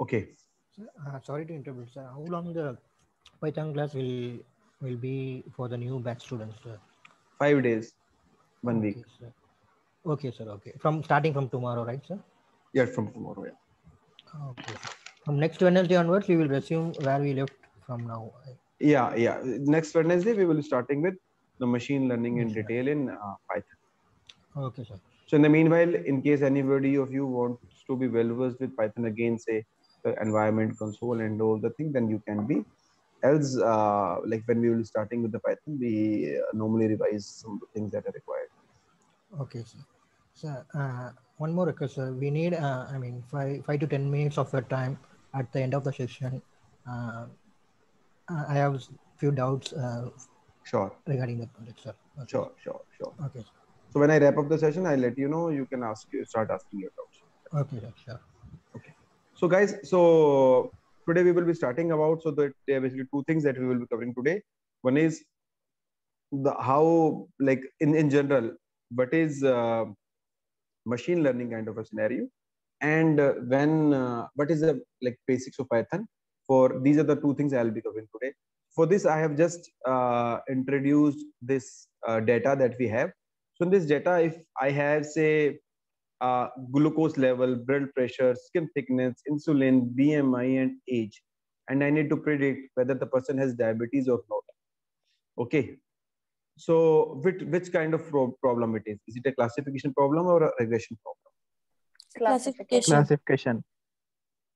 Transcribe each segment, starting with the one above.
Okay, Sorry to interrupt, sir. How long the Python class will be for the new batch students, sir? 5 days, 1 week. Okay, sir. Okay, sir. Okay. From starting from tomorrow, right, sir? Yeah, from tomorrow. Yeah. Okay, sir. From next Wednesday onwards, we will resume where we left from now. Yeah. Next Wednesday we will be starting with the machine learning in Machine detail in Python. learning. Okay, sir. So in the meanwhile, in case anybody of you wants to be well versed with Python again, say the environment console and all the thing, then you can be. Else, like when we will be starting with the Python, we normally revise some things that are required. Okay, sir. Sir, one more request, sir. We need, I mean, 5 to 10 minutes of your time at the end of the session. Uh, I have few doubts Sure, regarding the project, sir. Okay, sure, sure, sure. okay, sir. So when I wrap up the session, I'll let you know. You can start asking your doubts. Okay, sir. Sure. Okay. So guys, so today we will be starting about, so that there are basically two things that we will be covering today. One is the how, like in general, what is machine learning kind of a scenario, and when what is the like basics of Python. For these are the two things I'll be covering today. For this, I have just introduced this data that we have. So in this data, if I have say glucose level, blood pressure, skin thickness, insulin, BMI, and age, and I need to predict whether the person has diabetes or not. Okay. So which kind of problem it is? Is it a classification problem or a regression problem? Classification. Classification.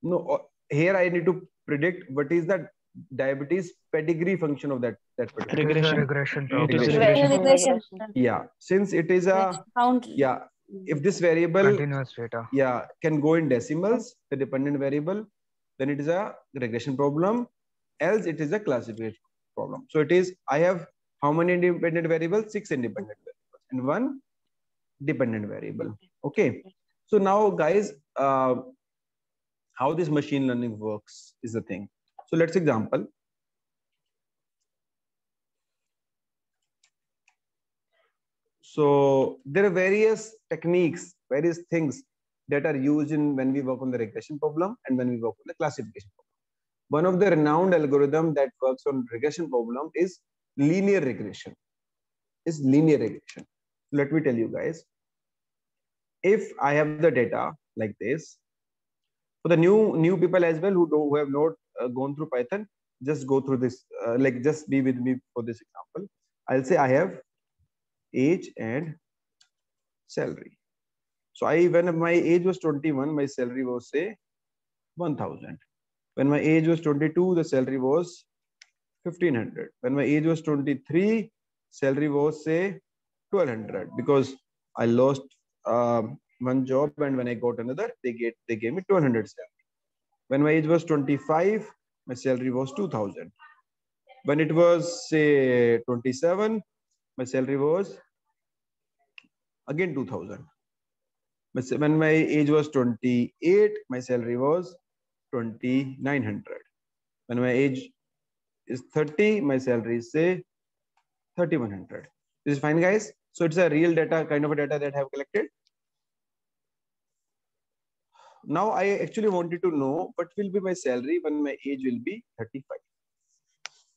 No, here I need to predict what is the diabetes pedigree function of that particular It is a person. regression It is problem. Regression. Yeah, since it is a Count. yeah, if this variable Continuous data. yeah can go in decimals, the dependent variable, then it is a regression problem. Else it is a classification problem. So it is, I have how many independent variables? 6 independent variables and one dependent variable. Okay. So now guys, how this machine learning works is the thing. So let's example. So there are various techniques, various things that are used in when we work on the regression problem and when we work on the classification problem. One of the renowned algorithm that works on regression problem is linear regression. Is linear regression. Let me tell you guys. If I have the data like this, for the new people as well who have not gone through Python, just go through this. Like just be with me for this example. I'll say I have age and salary. So when my age was 21, my salary was say 1000. When my age was 22, the salary was 1500. When my age was 23, salary was say 1200, because I lost one job, and when I got another, they gave me 1200 salary. When my age was 25, my salary was 2000. When it was say 27, my salary was again 2000. When my age was 28, my salary was 2900. When my age is 30, my salary is say 3100. This is fine, guys. So it's a real data, kind of a data that I have collected. Now I actually wanted to know what will be my salary when my age will be 35.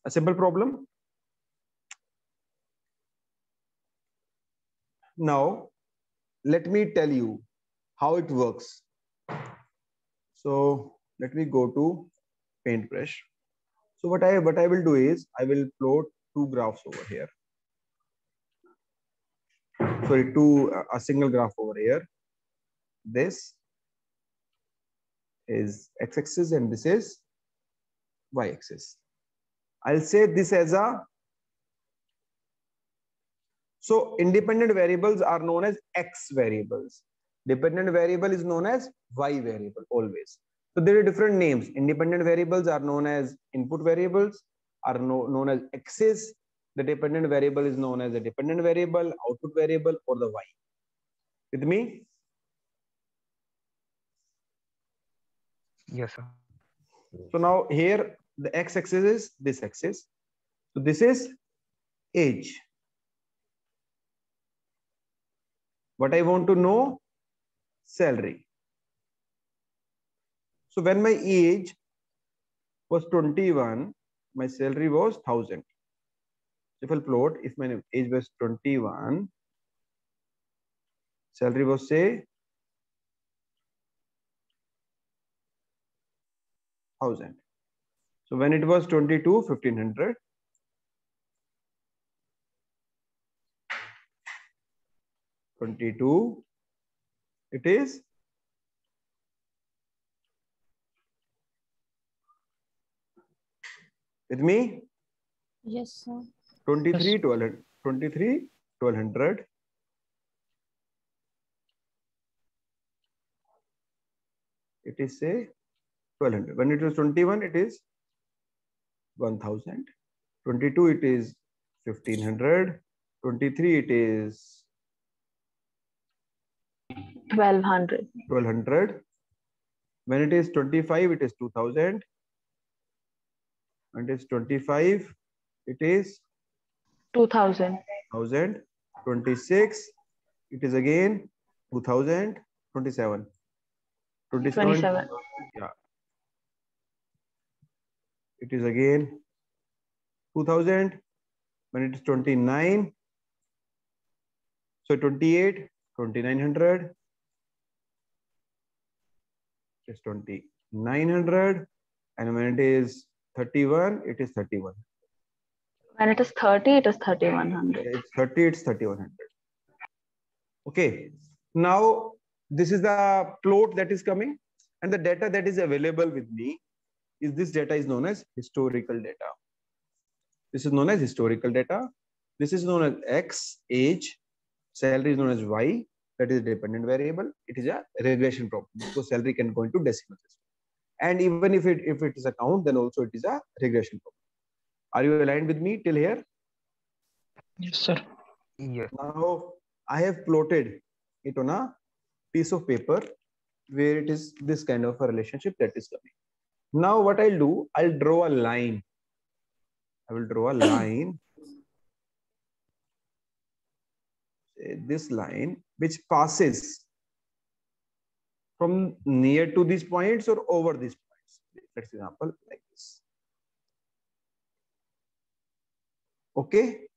A simple problem. Now let me tell you how it works. So let me go to Paintbrush. So what I will do is I will plot two graphs over here. Sorry, a single graph over here. This is x-axis and this is y-axis. I'll say this as a, so independent variables are known as x variables. Dependent variable is known as y variable always. So there are different names. Independent variables are known as input variables, are known as x's. The dependent variable is known as a dependent variable, output variable, or the y. With me? Yes, sir. So now here the x-axis is this axis. So this is age. What I want to know, salary. So when my age was 21, my salary was 1000. If I'll plot, if my age was 21, salary was say 1000. So when it was 22, 1500. 22, it is with me. Yes, sir. 23, 1200. 23, 1200. It is say 1200. When it was 21, it is 1000. 22, it is 1500. 23, it is 1200. 1200. When it is 25, it is 2000. When it is 25, it is 2000. 1000. 26, it is again 2000. 27. 27. Yeah. It is again 2000. When it is 29, so 28, 2900. It's 2900. And when it is 31, it is 31. When it is 30, it is 3100. It's 30, it's 3100. Okay. Now, this is the plot that is coming, and the data that is available with me is this data is known as historical data. This is known as historical data. This is known as X, age, salary is known as Y, that is a dependent variable. It is a regression problem because salary can go into decimal system. And even if it is a count, then also it is a regression problem. Are you aligned with me till here? Yes, sir. Yes. Now I have plotted it on a piece of paper where it is this kind of a relationship that is coming. Now what I'll do, I'll draw a line. I will draw a line. This line which passes from near to these points or over these points. Let's example like this. Okay.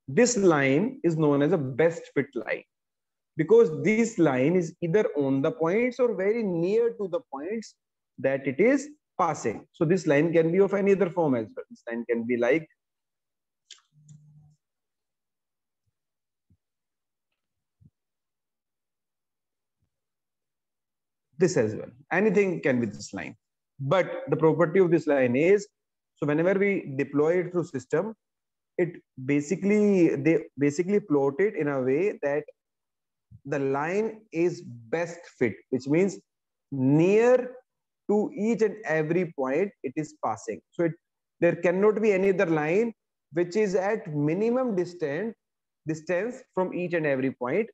This line is known as a best fit line because this line is either on the points or very near to the points that it is passing. So this line can be of any other form as well. This line can be like this as well. Anything can be this line. But the property of this line is, so whenever we deploy it through system, they basically plot it in a way that the line is best fit, which means near to each and every point it is passing. So there cannot be any other line which is at minimum distance from each and every point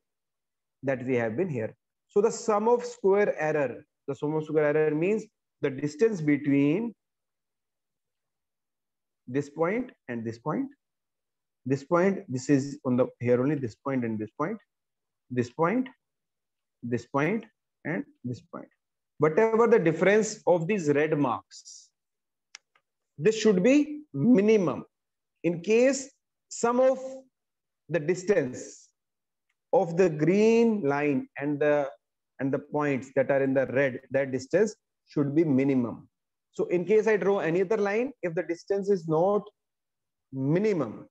that we have been here. So the sum of square error means the distance between this point and this point. This point, this is on the here only, this point and this point, this point, this point, and this point. Whatever the difference of these red marks, this should be minimum. In case sum of the distance of the green line and the points that are in the red, that distance should be minimum. So in case I draw any other line, if the distance is not minimum,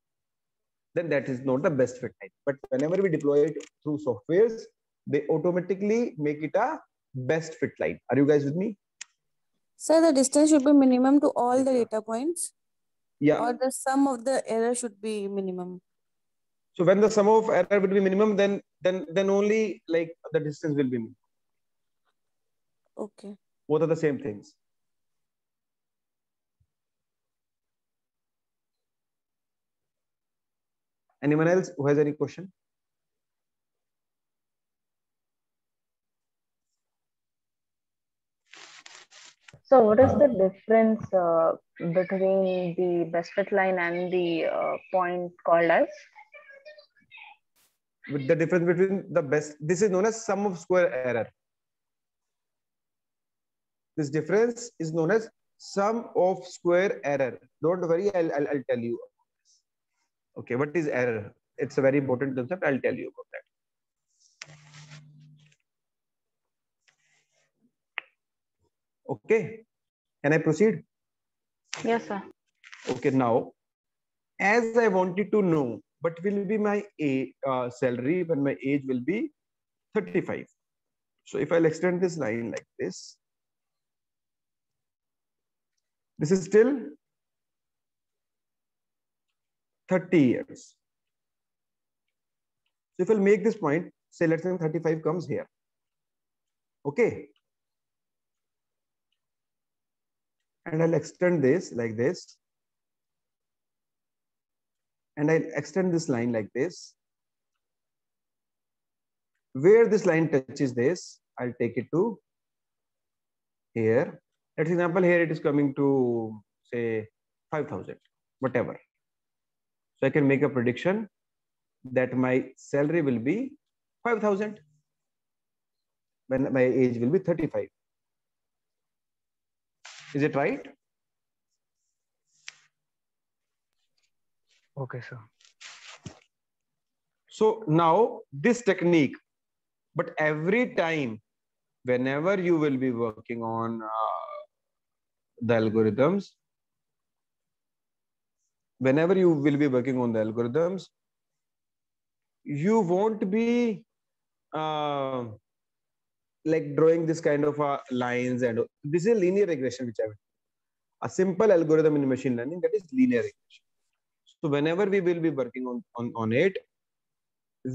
then that is not the best fit line. But whenever we deploy it through softwares, they automatically make it a best fit line. Are you guys with me? Sir, the distance should be minimum to all the data points? Yeah. Or the sum of the error should be minimum? So when the sum of error will be minimum, then only like the distance will be minimum. Okay. Both are the same things. Anyone else who has any question? So what is the difference between the best fit line and the point called as? With the difference between the best, this is known as sum of square error. This difference is known as sum of square error. Don't worry, I'll tell you. Okay, what is error? It's a very important concept. I'll tell you about that. Okay, can I proceed? Yes, sir. Okay, now, as I wanted to know what will be my salary when my age will be 35. So if I'll extend this line like this is still 30 years. So if I'll make this point, say let's say 35 comes here. Okay. And I'll extend this like this. And I'll extend this line like this. Where this line touches this, I'll take it to here. Let's example, here it is coming to say 5,000, whatever. So I can make a prediction that my salary will be 5,000 when my age will be 35. Is it right? Okay, sir. So now this technique, but every time, whenever you will be working on the algorithms, you won't be like drawing this kind of lines, and this is a linear regression, which I will. A simple algorithm in machine learning, that is linear regression. So whenever we will be working on it,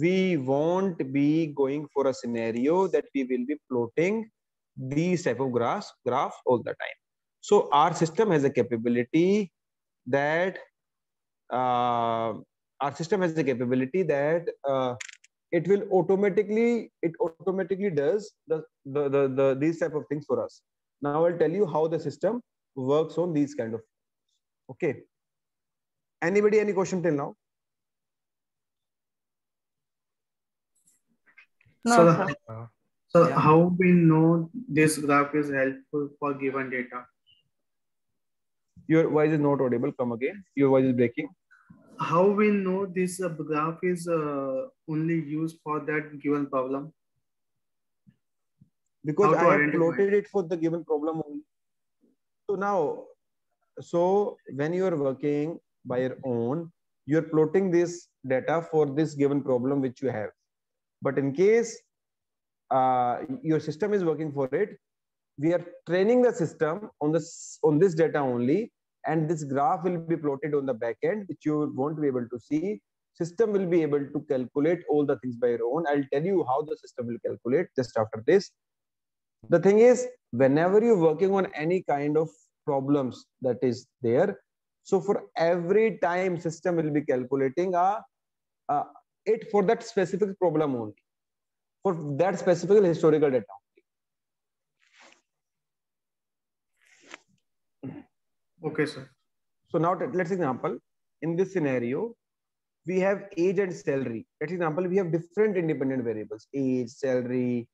we won't be going for a scenario that we will be plotting these type of graphs all the time. So our system has a capability that it will automatically does these type of things for us. Now I'll tell you how the system works on these kind of. Okay. Anybody, any question till now? No, So, sir. so Yeah. how we know this graph is helpful for given data? Your voice is not audible. Come again. Your voice is breaking. How we know this graph is only used for that given problem? Because How to I have identify? plotted it for the given problem only. So now, so when you are working by your own, you are plotting this data for this given problem which you have. But in case your system is working for it, we are training the system on this data only, and this graph will be plotted on the back end, which you won't be able to see. System will be able to calculate all the things by your own. I'll tell you how the system will calculate just after this. The thing is, whenever you're working on any kind of problems that is there, so for every time system will be calculating it for that specific problem only, for that specific historical data. Okay, sir. So now let's example, in this scenario, we have age and salary. Let's example, we have different independent variables, age, salary,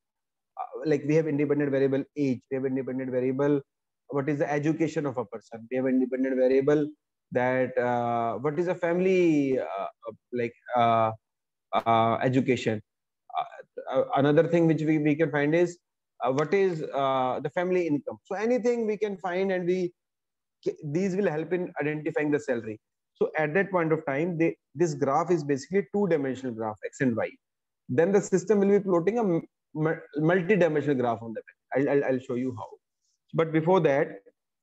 like we have independent variable age, we have independent variable what is the education of a person, we have independent variable that what is a family education. Another thing which we can find is what is the family income. So anything we can find, and these will help in identifying the salary. So at that point of time, this graph is basically two-dimensional graph, x and y. Then the system will be plotting a multi-dimensional graph on the back. I'll show you how. But before that,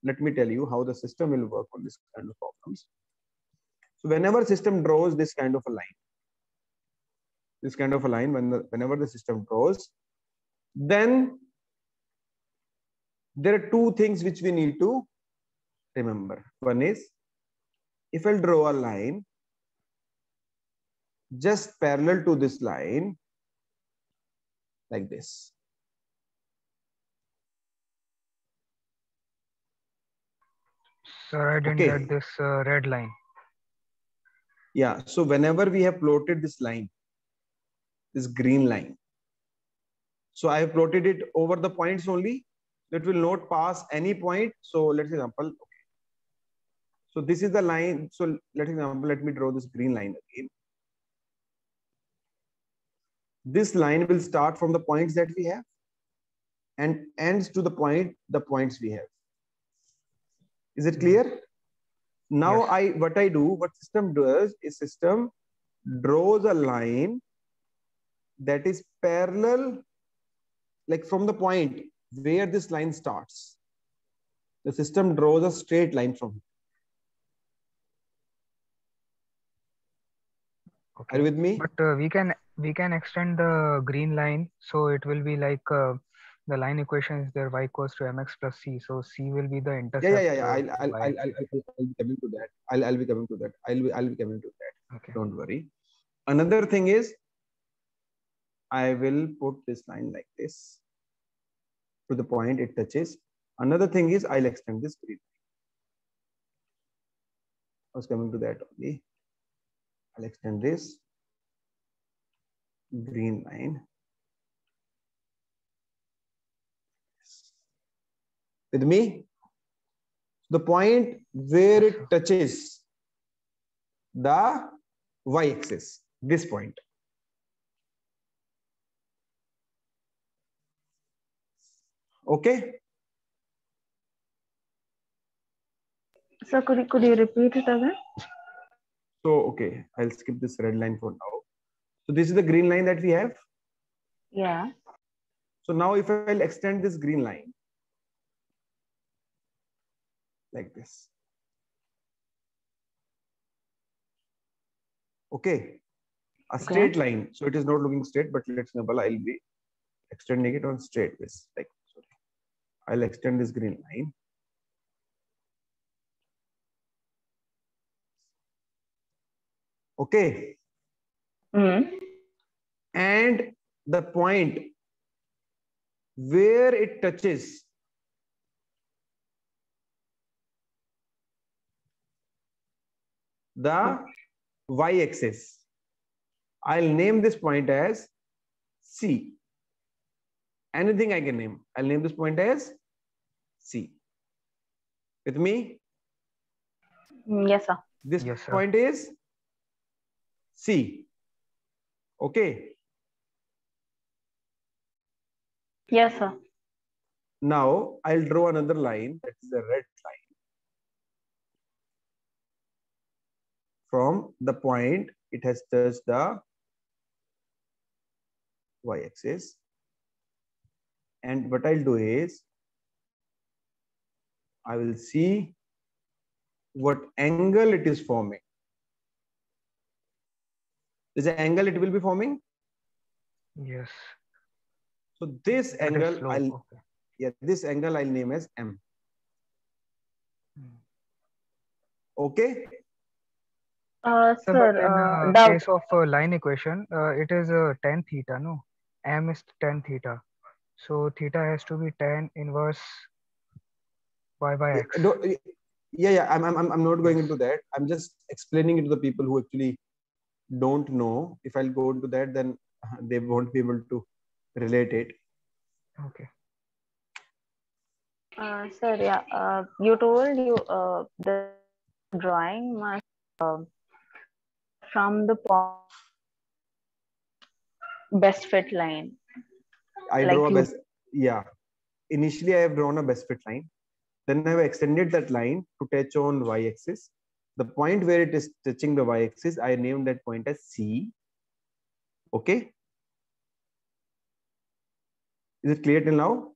let me tell you how the system will work on this kind of problems. So whenever system draws this kind of a line, whenever the system draws, then there are two things which we need to remember. One is, if I'll draw a line just parallel to this line like this. Sir, I didn't get this red line. Yeah, so whenever we have plotted this line, this green line, so I have plotted it over the points only. It will not pass any point. So let's example. Okay. So this is the line. So let's example. Let me draw this green line again. This line will start from the points that we have and ends to the points we have. Is it clear? Now Yes. what system does is system draws a line that is parallel, like from the point where this line starts. The system draws a straight line from it. Okay. Are you with me? But we can extend the green line, so it will be like the line equation is there y equals to mx plus c. So c will be the intercept. Yeah. I'll y. be coming to that. I'll be coming to that. I'll be coming to that. Okay. Don't worry. Another thing is, I will put this line like this to the point it touches. Another thing is, I'll extend this green. I was coming to that only. I'll extend this green line. With me? The point where it touches the y-axis, this point. Okay? So could you repeat it again? So, okay, I'll skip this red line for now. So this is the green line that we have. Yeah. So now if I'll extend this green line like this. Okay. A straight line. So it is not looking straight, but let's example, I'll be extending it on straight this. Like, sorry. I'll extend this green line. Okay. And the point where it touches the y-axis, I'll name this point as C. Anything I can name. I'll name this point as C. With me? Yes, sir. This Yes, sir. point is C. Okay. Yes, sir. Now I'll draw another line, that is a red line. From the point it has touched the y-axis. And what I'll do is, I will see what angle it is forming. Is the angle it will be forming? Yes. So this That is angle, slope. Okay. this angle I'll name as M. Okay. But Sir, in doubt. case of line equation, it is tan theta, no? M is tan theta. So theta has to be tan inverse y by x. Yeah. I'm not going into that. I'm just explaining it to the people who actually don't know. If I'll go into that, then they won't be able to relate it. Okay. Sir, yeah. You told you the drawing must from the best fit line. I draw a best. Yeah. Initially, I have drawn a best fit line. Then I have extended that line to touch on y-axis. The point where it is touching the y-axis, I named that point as C. Okay. Is it clear till now?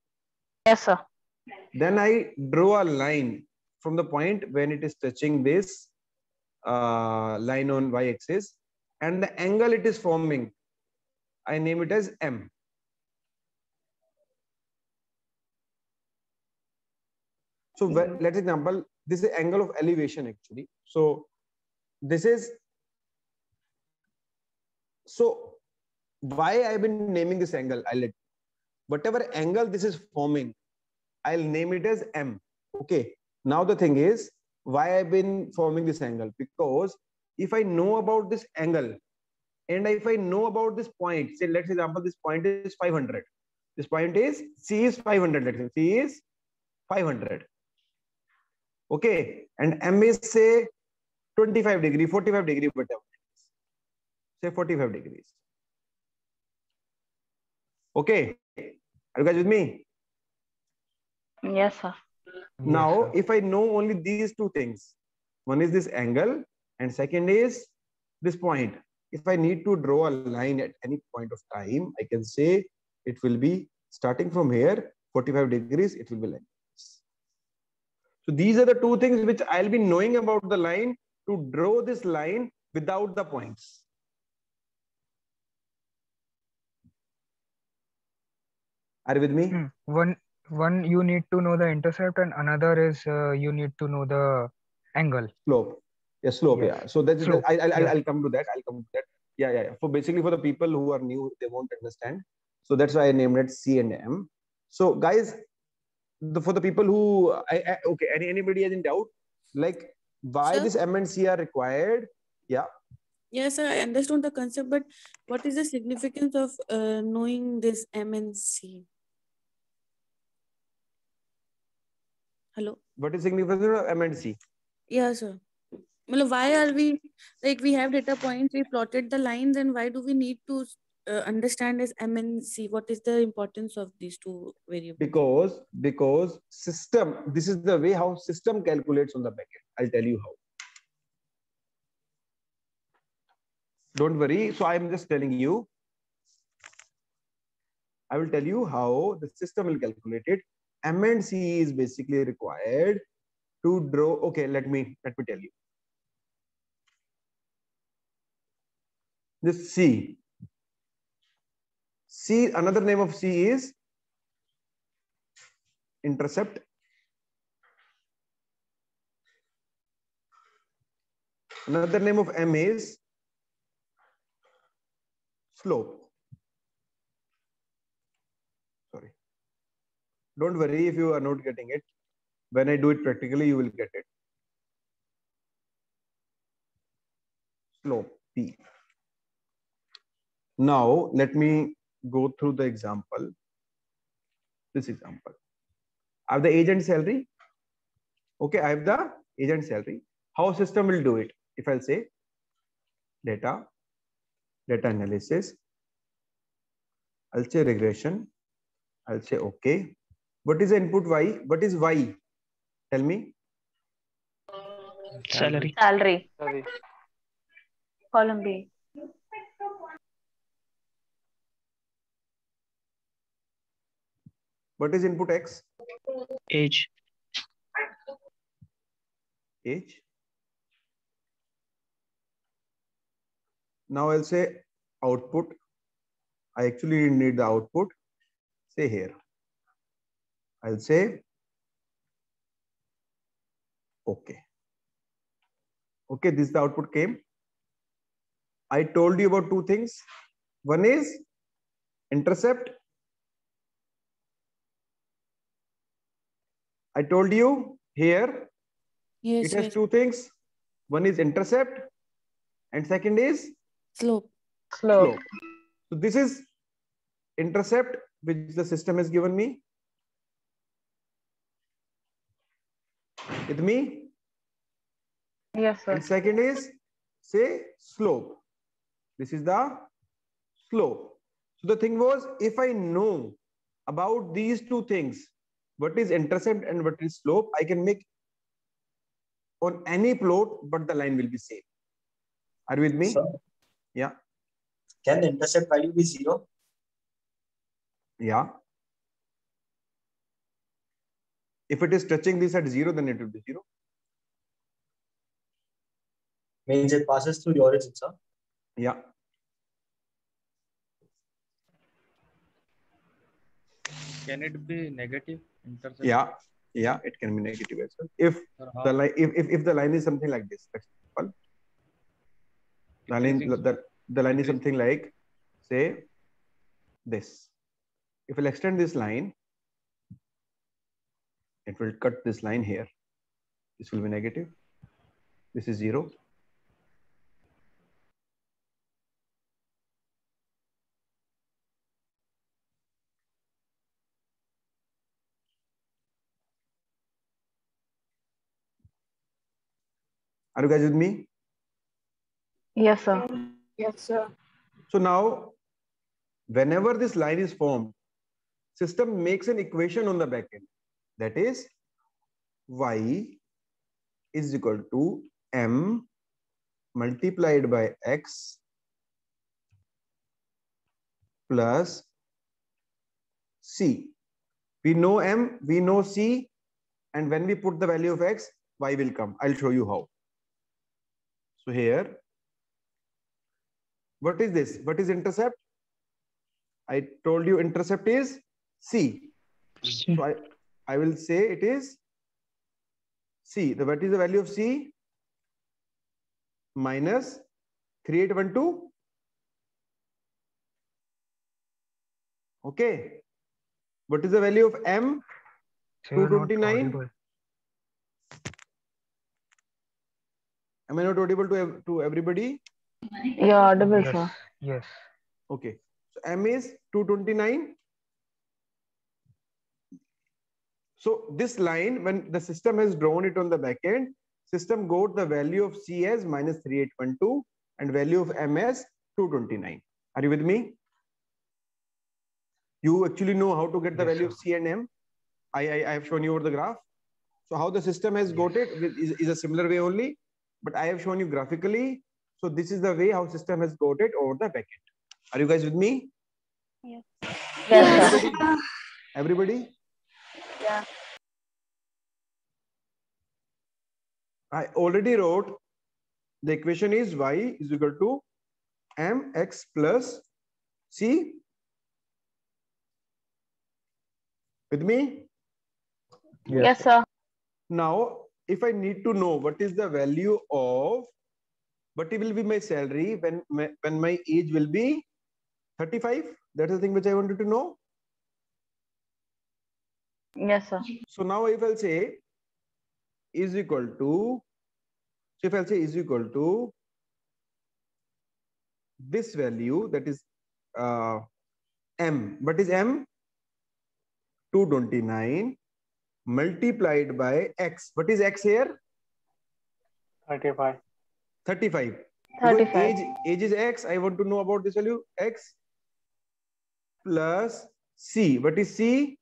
Yes, sir. Then I draw a line from the point when it is touching this line on y-axis, and the angle it is forming, I name it as M. So let's example, this is angle of elevation actually. So this is, so why I've been naming this angle, I'll let, whatever angle this is forming, I'll name it as M. Okay. Now the thing is, why I've been forming this angle? Because if I know about this angle, and if I know about this point, say let's example, this point is 500. This point is C is 500. Let's say C is 500. Okay, and M is say 25 degree, 45 degree, whatever. Say 45 degrees. Okay, are you guys with me? Yes, sir. Now, Yes, sir. if I know only these two things, one is this angle and second is this point. If I need to draw a line at any point of time, I can say it will be starting from here, 45 degrees, it will be like this. So these are the two things which I'll be knowing about the line to draw this line without the points. Are you with me? One you need to know the intercept, and another is you need to know the angle. Slope. Yeah, slope. Yes. Yeah. So that's Slope. I'll come to that. I'll come to that. Yeah. For basically for the people who are new, they won't understand. So that's why I named it C and M. So guys, for the people who okay, anybody has in doubt, like why Sir? this M and C are required? Yeah. Yes, sir, I understood the concept, but what is the significance of knowing this MNC? Hello? What is significance of M and C? Yeah, sir. Well, why are we, like, we have data points, we plotted the lines, and why do we need to understand as MNC? What is the importance of these two variables? Because system, this is the way how system calculates on the backend. I'll tell you how. Don't worry. So I'm just telling you. I will tell you how the system will calculate it. M and C is basically required to draw. Okay, let me tell you. This C. Another name of C is intercept. Another name of M is slope. Sorry. Don't worry if you are not getting it. When I do it practically, you will get it. Slope P. Now, let me go through the example. This example. I have the agent salary. Okay, I have the agent salary. How system will do it? If I'll say data analysis, I'll say regression, I'll say okay. What is the input Y? What is Y? Tell me. Salary. Salary. Column B. What is input X? Age. Age. Now I'll say output. I actually need the output. Say here. I'll say okay. Okay, this is the output came. I told you about two things. One is intercept. I told you here Yes, it has yes. two things. One is intercept and second is Slope. Slope. So this is intercept which the system has given me. With me? Yes, sir. And second is say slope. This is the slope. So the thing was, if I know about these two things, what is intercept and what is slope, I can make on any plot, but the line will be same. Are you with me? Sir, Yeah. can the intercept value be 0? Yeah. If it is touching this at 0, then it will be 0. Means it passes through the origin, sir. Yeah. Can it be negative intercept? Yeah, it can be negative as well. If the line, if the line is something like this, for example, the line is something like, say, this. If I'll extend this line, it will cut this line here. This will be negative. This is 0. Are you guys with me? Yes, sir. Yes, sir. So now, whenever this line is formed, system makes an equation on the back end. That is, y is equal to m multiplied by x plus c. We know m, we know c, and when we put the value of x, y will come. I'll show you how. So here, what is this? What is intercept? I told you intercept is c. So I will say it is c. What is the value of c? Minus 3812. Okay. What is the value of m? 229. Am I not audible to everybody? You're audible, Yes. sir. Yes. Okay. So m is 229. So this line, when the system has drawn it on the back end, system got the value of c as minus 3812 and value of m as 229. Are you with me? You actually know how to get the value of c and m. I have shown you over the graph. So how the system has got it is a similar way only, but I have shown you graphically. So this is the way how system has got it over the back end. Are you guys with me? Yes. Yes, sir. Everybody? Yeah. I already wrote the equation is y is equal to mx plus c. With me? Yes, sir. Now, if I need to know what is the value of, what will be my salary when my age will be 35, that's the thing which I wanted to know. Yes, sir. So now if I'll say is equal to, so if I'll say is equal to this value, that is m, what is m? 229 multiplied by x. What is x here? 35. 35. 35. Age is x. I want to know about this value x plus c. What is c?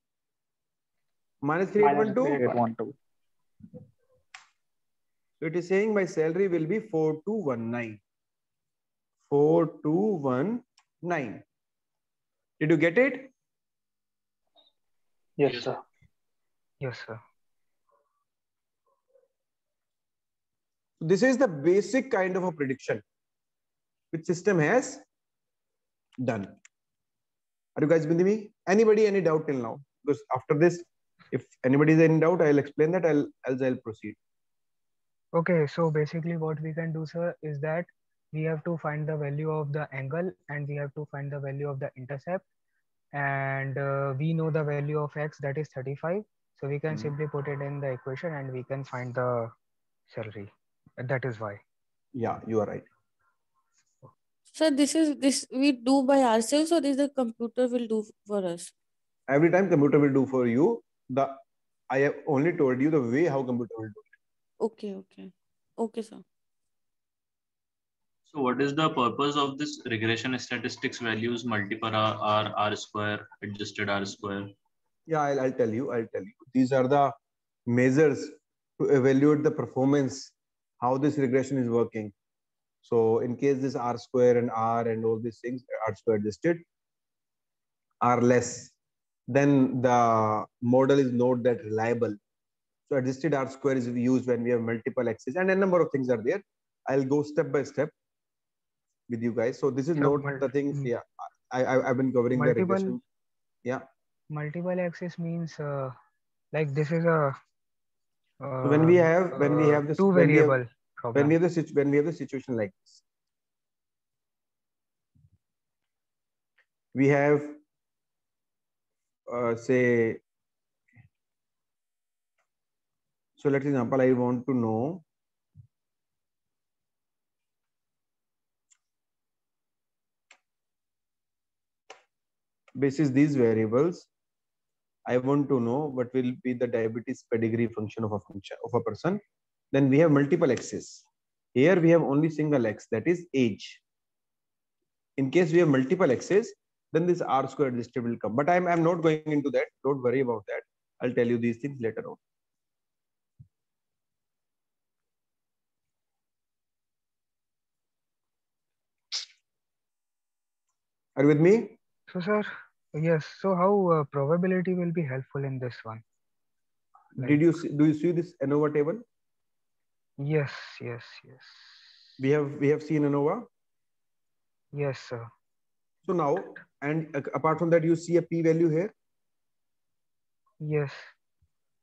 Minus 3812. So it is saying my salary will be 4219. 4219. Did you get it? Yes, sir. Yes, sir. This is the basic kind of a prediction which system has done. Are you guys with me? Anybody any doubt till now? Because after this, if anybody is in doubt, I'll explain that. I'll proceed. Okay, so basically what we can do, sir, is that we have to find the value of the angle and we have to find the value of the intercept, and we know the value of x, that is 35. So we can simply put it in the equation and we can find the salary. That is why. Yeah, you are right. So this we do by ourselves, or this the computer will do for us? Every time computer will do for you. I have only told you the way how computer will do it. Okay, sir. So what is the purpose of this regression statistics values, multiply R square, adjusted R square? Yeah, I'll tell you. These are the measures to evaluate the performance, how this regression is working. So in case this R square and R and all these things, R square adjusted, are less, then the model is not that reliable. So adjusted R square is used when we have multiple axes, and a number of things are there. I'll go step by step with you guys. So this is not the things. Yeah, I've been covering the regression. Yeah. Multiple axis means like this is a. So when we have this two variable when we have the situation like this, we have say. So let's example, I want to know basis these variables. I want to know what will be the diabetes pedigree function of a person. Then we have multiple axes. Here we have only single x, that is age. In case we have multiple x's, then this r square adjusted will come. But I'm not going into that. Don't worry about that. I'll tell you these things later on. Are you with me? So, sir, yes. So, how probability will be helpful in this one? Like, do you see this ANOVA table? Yes, yes, yes. We have seen ANOVA. Yes, sir. So now, and apart from that, you see a p-value here. Yes.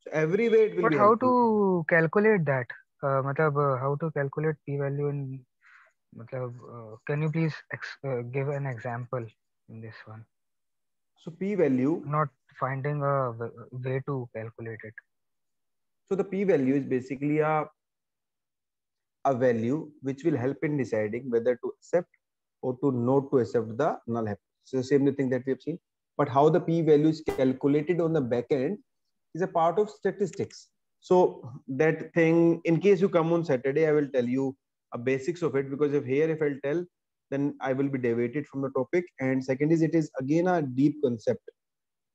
So everywhere it will be how helpful. To calculate that? How to calculate p-value in? Can you please give an example in this one? So p-value. Not finding a way to calculate it. So the p-value is basically a value which will help in deciding whether to accept or to not to accept the null hypothesis. So the same thing that we have seen. But how the p-value is calculated on the back end is a part of statistics. So that thing, in case you come on Saturday, I will tell you a basics of it, because if I'll tell, then I will be deviated from the topic. And second is, it is again a deep concept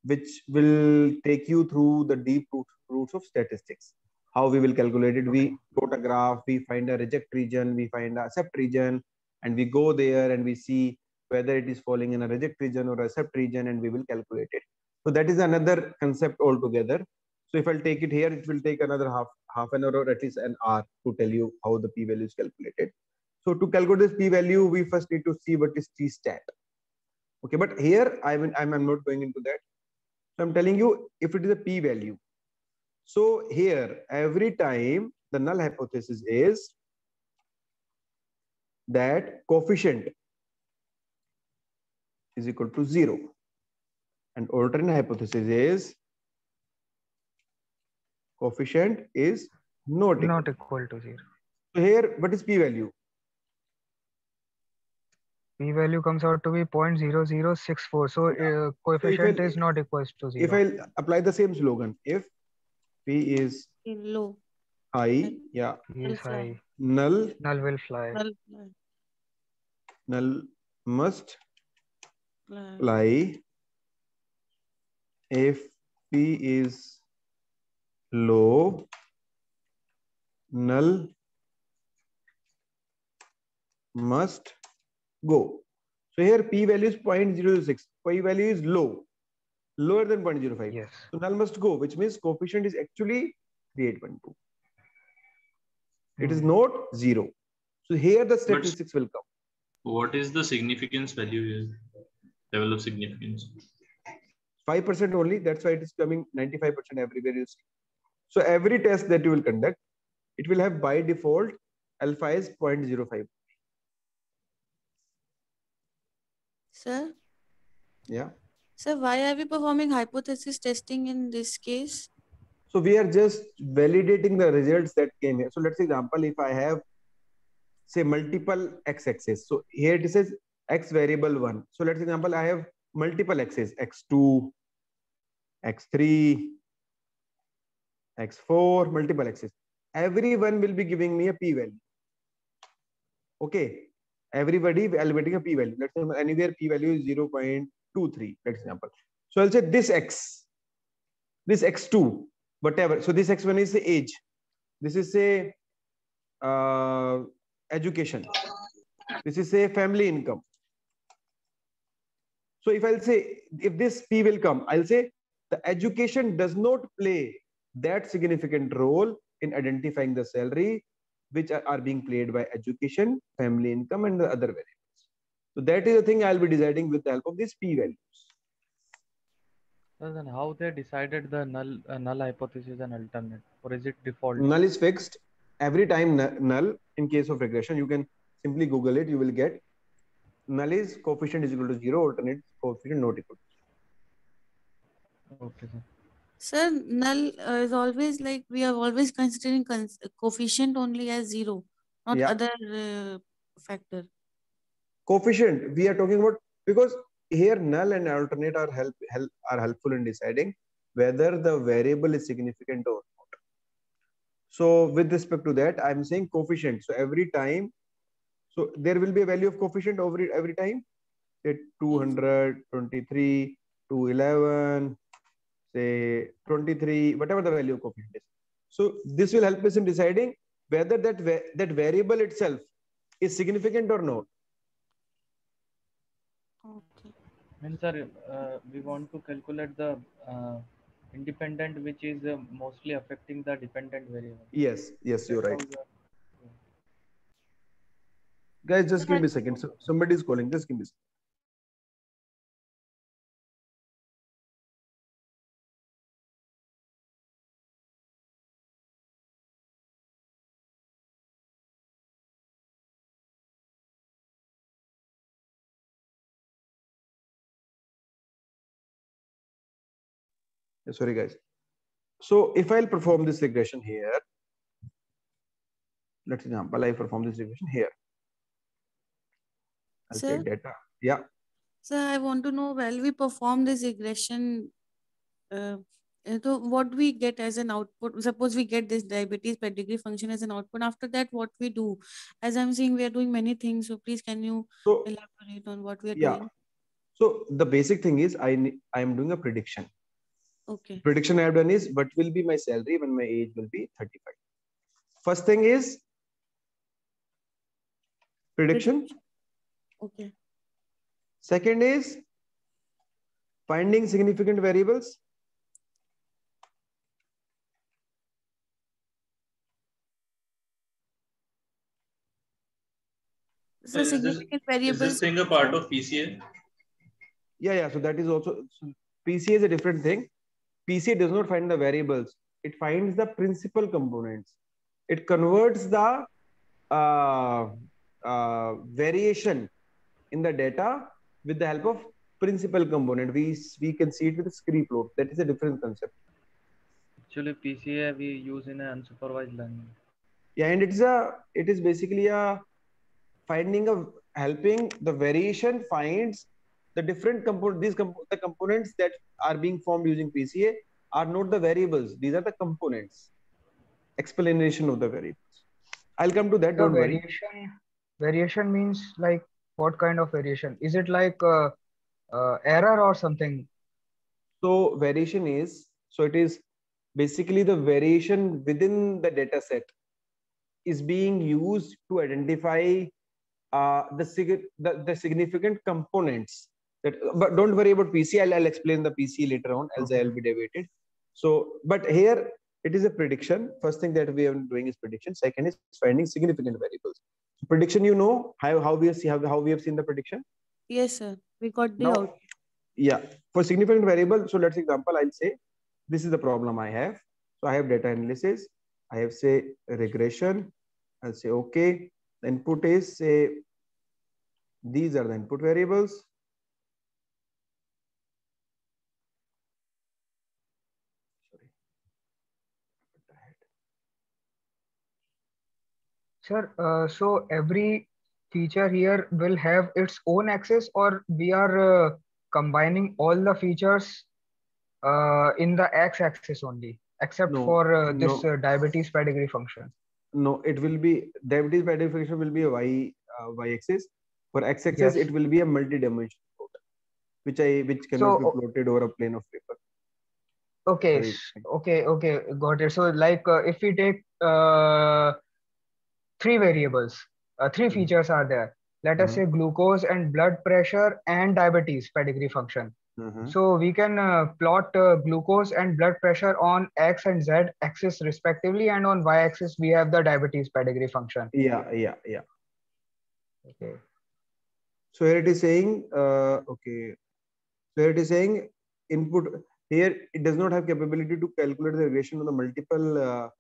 which will take you through the deep roots of statistics. How we will calculate it. We plot a graph, we find a reject region, we find a accept region, and we go there and we see whether it is falling in a reject region or accept region, and we will calculate it. So that is another concept altogether. So if I'll take it here, it will take another half an hour or at least an hour to tell you how the p-value is calculated. So to calculate this p-value, we first need to see what is t-stat. Okay, but here I'm not going into that. So I'm telling you if it is a p-value. So here, every time the null hypothesis is that coefficient is equal to 0. And alternate hypothesis is coefficient is not equal to 0. So here, what is p-value? P-value comes out to be 0.0064. So coefficient is not equals to 0. If I apply the same slogan, if p is low, high, yeah, P is high, null will fly. Null must fly. If p is low, null must go. So here p value is 0.06. P value is low, lower than 0.05. Yes. So null must go, which means coefficient is actually 38.2. It is not 0. So here the statistics will come. What is the significance value here? Level of significance? 5% only. That's why it is coming 95% everywhere you see. So every test that you will conduct, it will have by default alpha is 0.05. Sir? Yeah. Sir, why are we performing hypothesis testing in this case? So we are just validating the results that came here. So let's say example, if I have say multiple x-axis. So here it says x variable 1. So let's example, I have multiple x's, x2, x3, x4, multiple x's. Every one will be giving me a p-value. Okay. Everybody evaluating a p-value. Let's say anywhere p-value is 0.23, for example. So I'll say this x, this x2, whatever. So this x1 is the age. This is say education. This is say family income. So if I'll say, if this p will come, I'll say the education does not play that significant role in identifying the salary which are being played by education, family income, and the other variables. So that is the thing I'll be deciding with the help of these p values. So then how they decided the null hypothesis and alternate, or is it default? Null is fixed. Every time null, in case of regression, you can simply Google it, you will get null is coefficient is equal to 0, alternate coefficient not equal to 0. Okay, sir. Sir, null is always like we are always considering coefficient only as 0, not other factor. Coefficient we are talking about, because here null and alternate are helpful in deciding whether the variable is significant or not. So with respect to that, I'm saying coefficient. So every time, so there will be a value of coefficient over every time. Say 200, 23, 211, say 23, whatever the value of coefficient is. So this will help us in deciding whether that variable itself is significant or not. Okay. And sir, we want to calculate the independent, which is mostly affecting the dependent variable. Yes, yes, you're right. That's how Guys, just give me a second. So somebody is calling. Just give me a second. Sorry, guys. So if I'll perform this regression here, let's example, I perform this regression here. I'll say data. Yeah. Sir, I want to know, while we perform this regression, so what we get as an output, suppose we get this diabetes pedigree function as an output, after that what we do? As I'm seeing, we are doing many things, so please can you elaborate on what we are doing? So the basic thing is I am doing a prediction. Okay. Prediction I have done is what will be my salary when my age will be 35. First thing is prediction. Okay. Second is finding significant variables. So significant variables. Is this thing a part of PCA? Yeah. So that is also, so PCA is a different thing. PCA does not find the variables. It finds the principal components. It converts the variation in the data with the help of principal component. We can see it with a scree plot. That is a different concept. actually PCA we use in an unsupervised learning. Yeah, and it is basically a helping the variation finds the different component. The components that are being formed using PCA are not the variables. These are the components. Explanation of the variables. I'll come to that. So don't worry. Variation means like what kind of variation? Is it like error or something? So variation is, so it is basically the variation within the data set is being used to identify the significant components. But don't worry about PC. I'll explain the PC later on, else I'll be deviated. So, but here it is a prediction. First thing that we are doing is prediction. Second is finding significant variables. So prediction, you know how we have seen the prediction. Yes, sir. We got the output. Yeah, for significant variable. So let's example, I'll say this is the problem I have. So I have data analysis. I have say regression. I'll say okay. The input is say these are the input variables. Sir, so every feature here will have its own axis, or we are combining all the features in the x-axis only, except for this diabetes pedigree function? No, it will be diabetes pedigree function will be a y-axis. For x-axis, it will be a multi-dimensional plot, which cannot be plotted over a plane of paper. Okay, okay, got it. So like if we take three variables, three features are there. Let us say glucose and blood pressure and diabetes pedigree function. So we can plot glucose and blood pressure on x and z axis respectively, and on y axis we have the diabetes pedigree function. Yeah. Okay. So here it is saying okay. So here it is saying input. Here it does not have capability to calculate the regression of the multiple.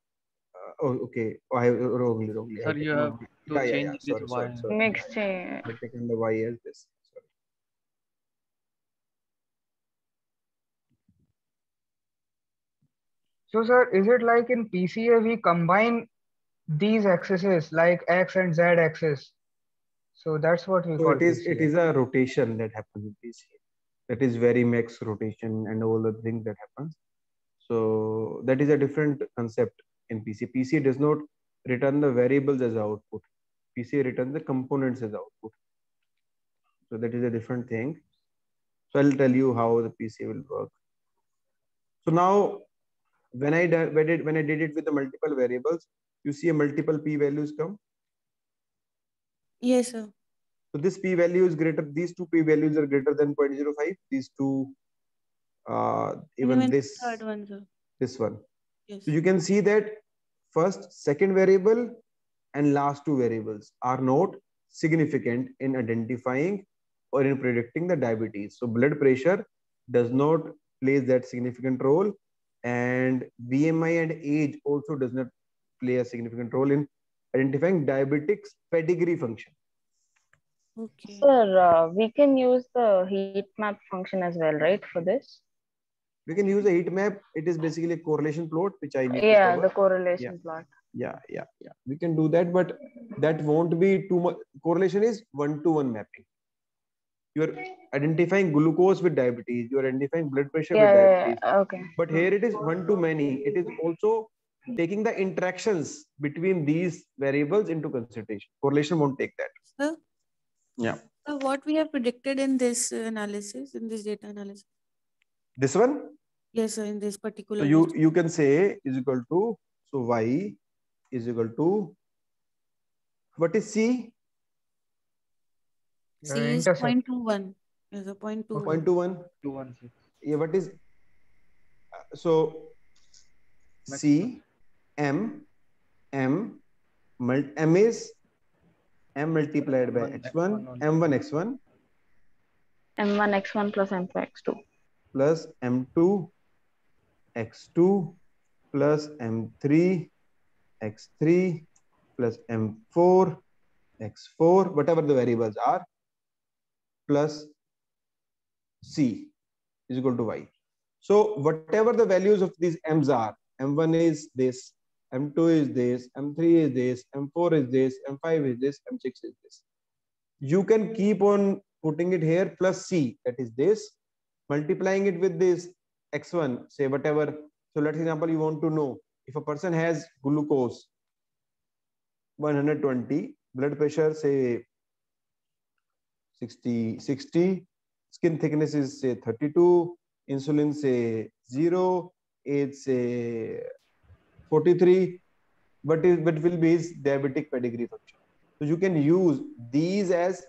Okay. Oh, I have wrongly. Sir, you have to change this y. Mixed. I've taken the y as this. Sorry. So, sir, is it like in PCA we combine these axes like x and z axis? So that's what we call PCA. It is a rotation that happens in PCA. That is very max rotation and all the things that happens. So that is a different concept. in PC. PC does not return the variables as output. PC returns the components as output. So that is a different thing. So I'll tell you how the PC will work. So now when I did it with the multiple variables, you see a multiple p values come. Yes, sir. So this p value is greater. These two p values are greater than 0.05. These two, even this third one, sir. This one. Yes. So you can see that first, second variable, and last two variables are not significant in identifying or in predicting the diabetes. So blood pressure does not play that significant role, and BMI and age also does not play a significant role in identifying diabetics pedigree function. Okay. Sir, we can use the heat map function as well, right, for this? We can use a heat map. It is basically a correlation plot, which I need to cover. The correlation plot. Yeah. We can do that, but that won't be too much. Correlation is one-to-one mapping. You are identifying glucose with diabetes. You are identifying blood pressure with diabetes. Okay. But here it is one-to-many. It is also taking the interactions between these variables into consideration. Correlation won't take that. Sir? Yeah. So what we have predicted in this analysis, in this data analysis? This one? Yes, sir, in this particular. So you can say is equal to, so y is equal to, what is C? C is 0.21. Yes, 0.21. 0.21. 216. Yeah, what is, so C, M is M multiplied by x1, M1 x1. M1 x1 plus M2 x2. Plus M2 x2 plus M3 x3 plus M4 x4, whatever the variables are, plus C is equal to Y. So whatever the values of these M's are, M1 is this, M2 is this, M3 is this, M4 is this, M5 is this, M6 is this. You can keep on putting it here plus C, that is this, multiplying it with this X1, say whatever. So let's example, you want to know if a person has glucose 120, blood pressure say 60, skin thickness is say 32, insulin say 0, age say 43, what will be his diabetic pedigree function. So you can use these as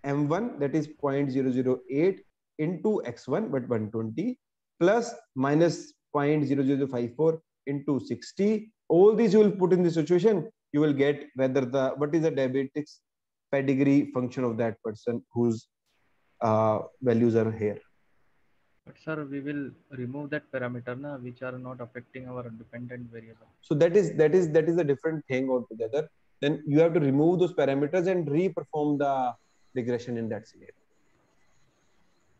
M1, that is 0.008 into X1, but 120, plus minus 0.0054 into 60. All these you will put in the situation, you will get whether what is the diabetics pedigree function of that person whose values are here. But sir, we will remove that parameter which are not affecting our dependent variable. So that is a different thing altogether. Then you have to remove those parameters and re-perform the regression in that scenario.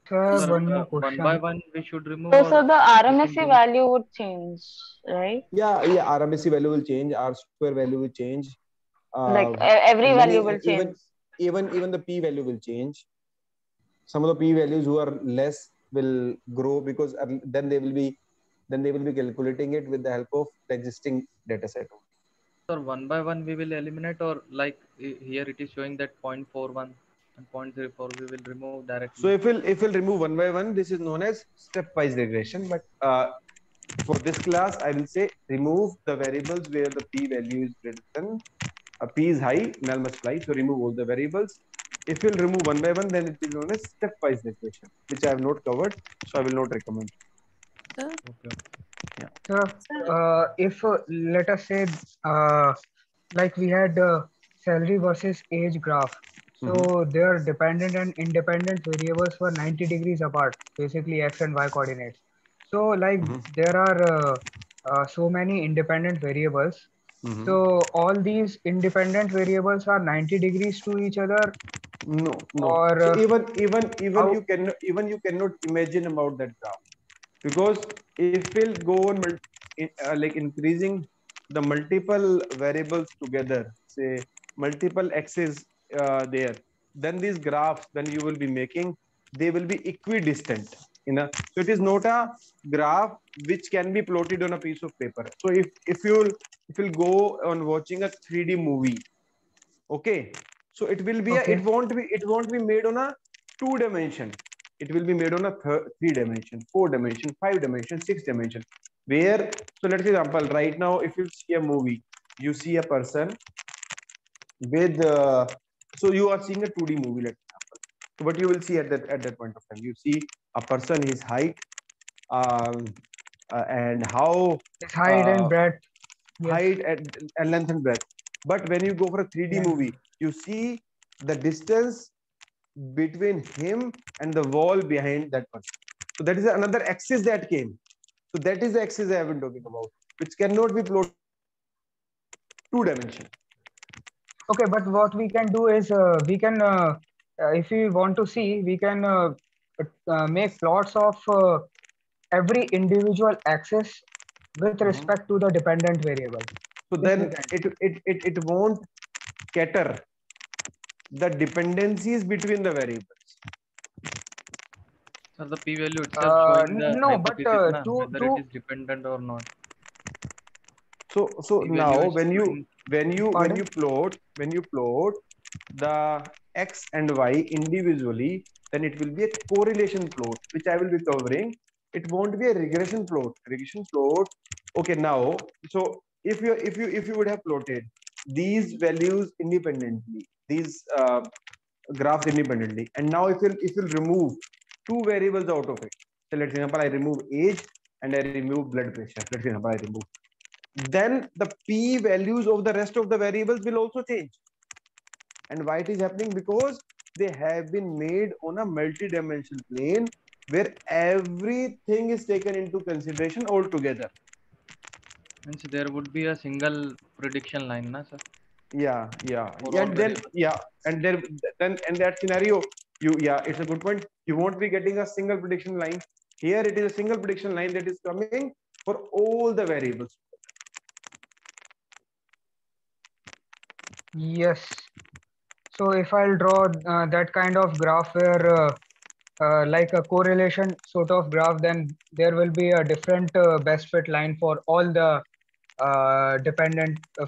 Sir, one more question. One by one, we should remove. So the RMSE value would change, right? Yeah, RMSE value will change. R square value will change. Like every value will change. Even the p value will change. Some of the p values who are less will grow because then they will be calculating it with the help of the existing data set. So one by one we will eliminate, or like here it is showing that 0.41 and 0.04 we will remove directly. So if we'll remove one by one, this is known as stepwise regression. But for this class, I will say remove the variables where the p value is greater than p is high, null must fly. So remove all the variables. If you'll remove one by one, then it is known as stepwise regression, which I have not covered, so I will not recommend. Okay. Yeah. Sir, if let us say like we had salary versus age graph, so their dependent and independent variables were 90 degrees apart, basically x and y coordinates. So like there are so many independent variables. So all these independent variables are 90 degrees to each other. No. Or so even you cannot imagine about that graph, because if we'll go on like increasing the multiple variables together, say multiple x's there, then these graphs when you will be making, they will be equidistant. So it is not a graph which can be plotted on a piece of paper. So if you'll go on watching a 3D movie, okay, so it will be Okay. it won't be made on a 2 dimension. It will be made on a 3 dimension, 4 dimension, 5 dimension, 6 dimension. Where, so let's example, right now if you see a movie, you see a person with so you are seeing a 2D movie, let's example. So what you will see at that point of time, you see a person, his height, and how His height and breadth. Height and length and breadth. But when you go for a 3D movie, you see the distance between him and the wall behind that person. So that is another axis that came. So that is the axis I have been talking about, which cannot be plotted 2 dimension. Okay, but what we can do is we can, if we want to see, we can make plots of every individual axis with respect to the dependent variable. So then it won't cater the dependencies between the variables. So the p value itself showing the no, but whether it is dependent or not. So now when you plot the x and y individually, then it will be a correlation plot, which I will be covering. It won't be a regression plot. Regression plot. Okay, now so if you would have plotted these values independently, these graphs independently, and now if you'll remove 2 variables out of it. So let's example, I remove age and I remove blood pressure. Let's example, I remove. Then the p values of the rest of the variables will also change. And why it is happening? Because they have been made on a multi-dimensional plane where everything is taken into consideration altogether. Means there would be a single prediction line, na sir? Yeah. And then then in that scenario, it's a good point. You won't be getting a single prediction line. Here it is a single prediction line that is coming for all the variables. Yes. So if I'll draw that kind of graph where like a correlation sort of graph, then there will be a different best fit line for all the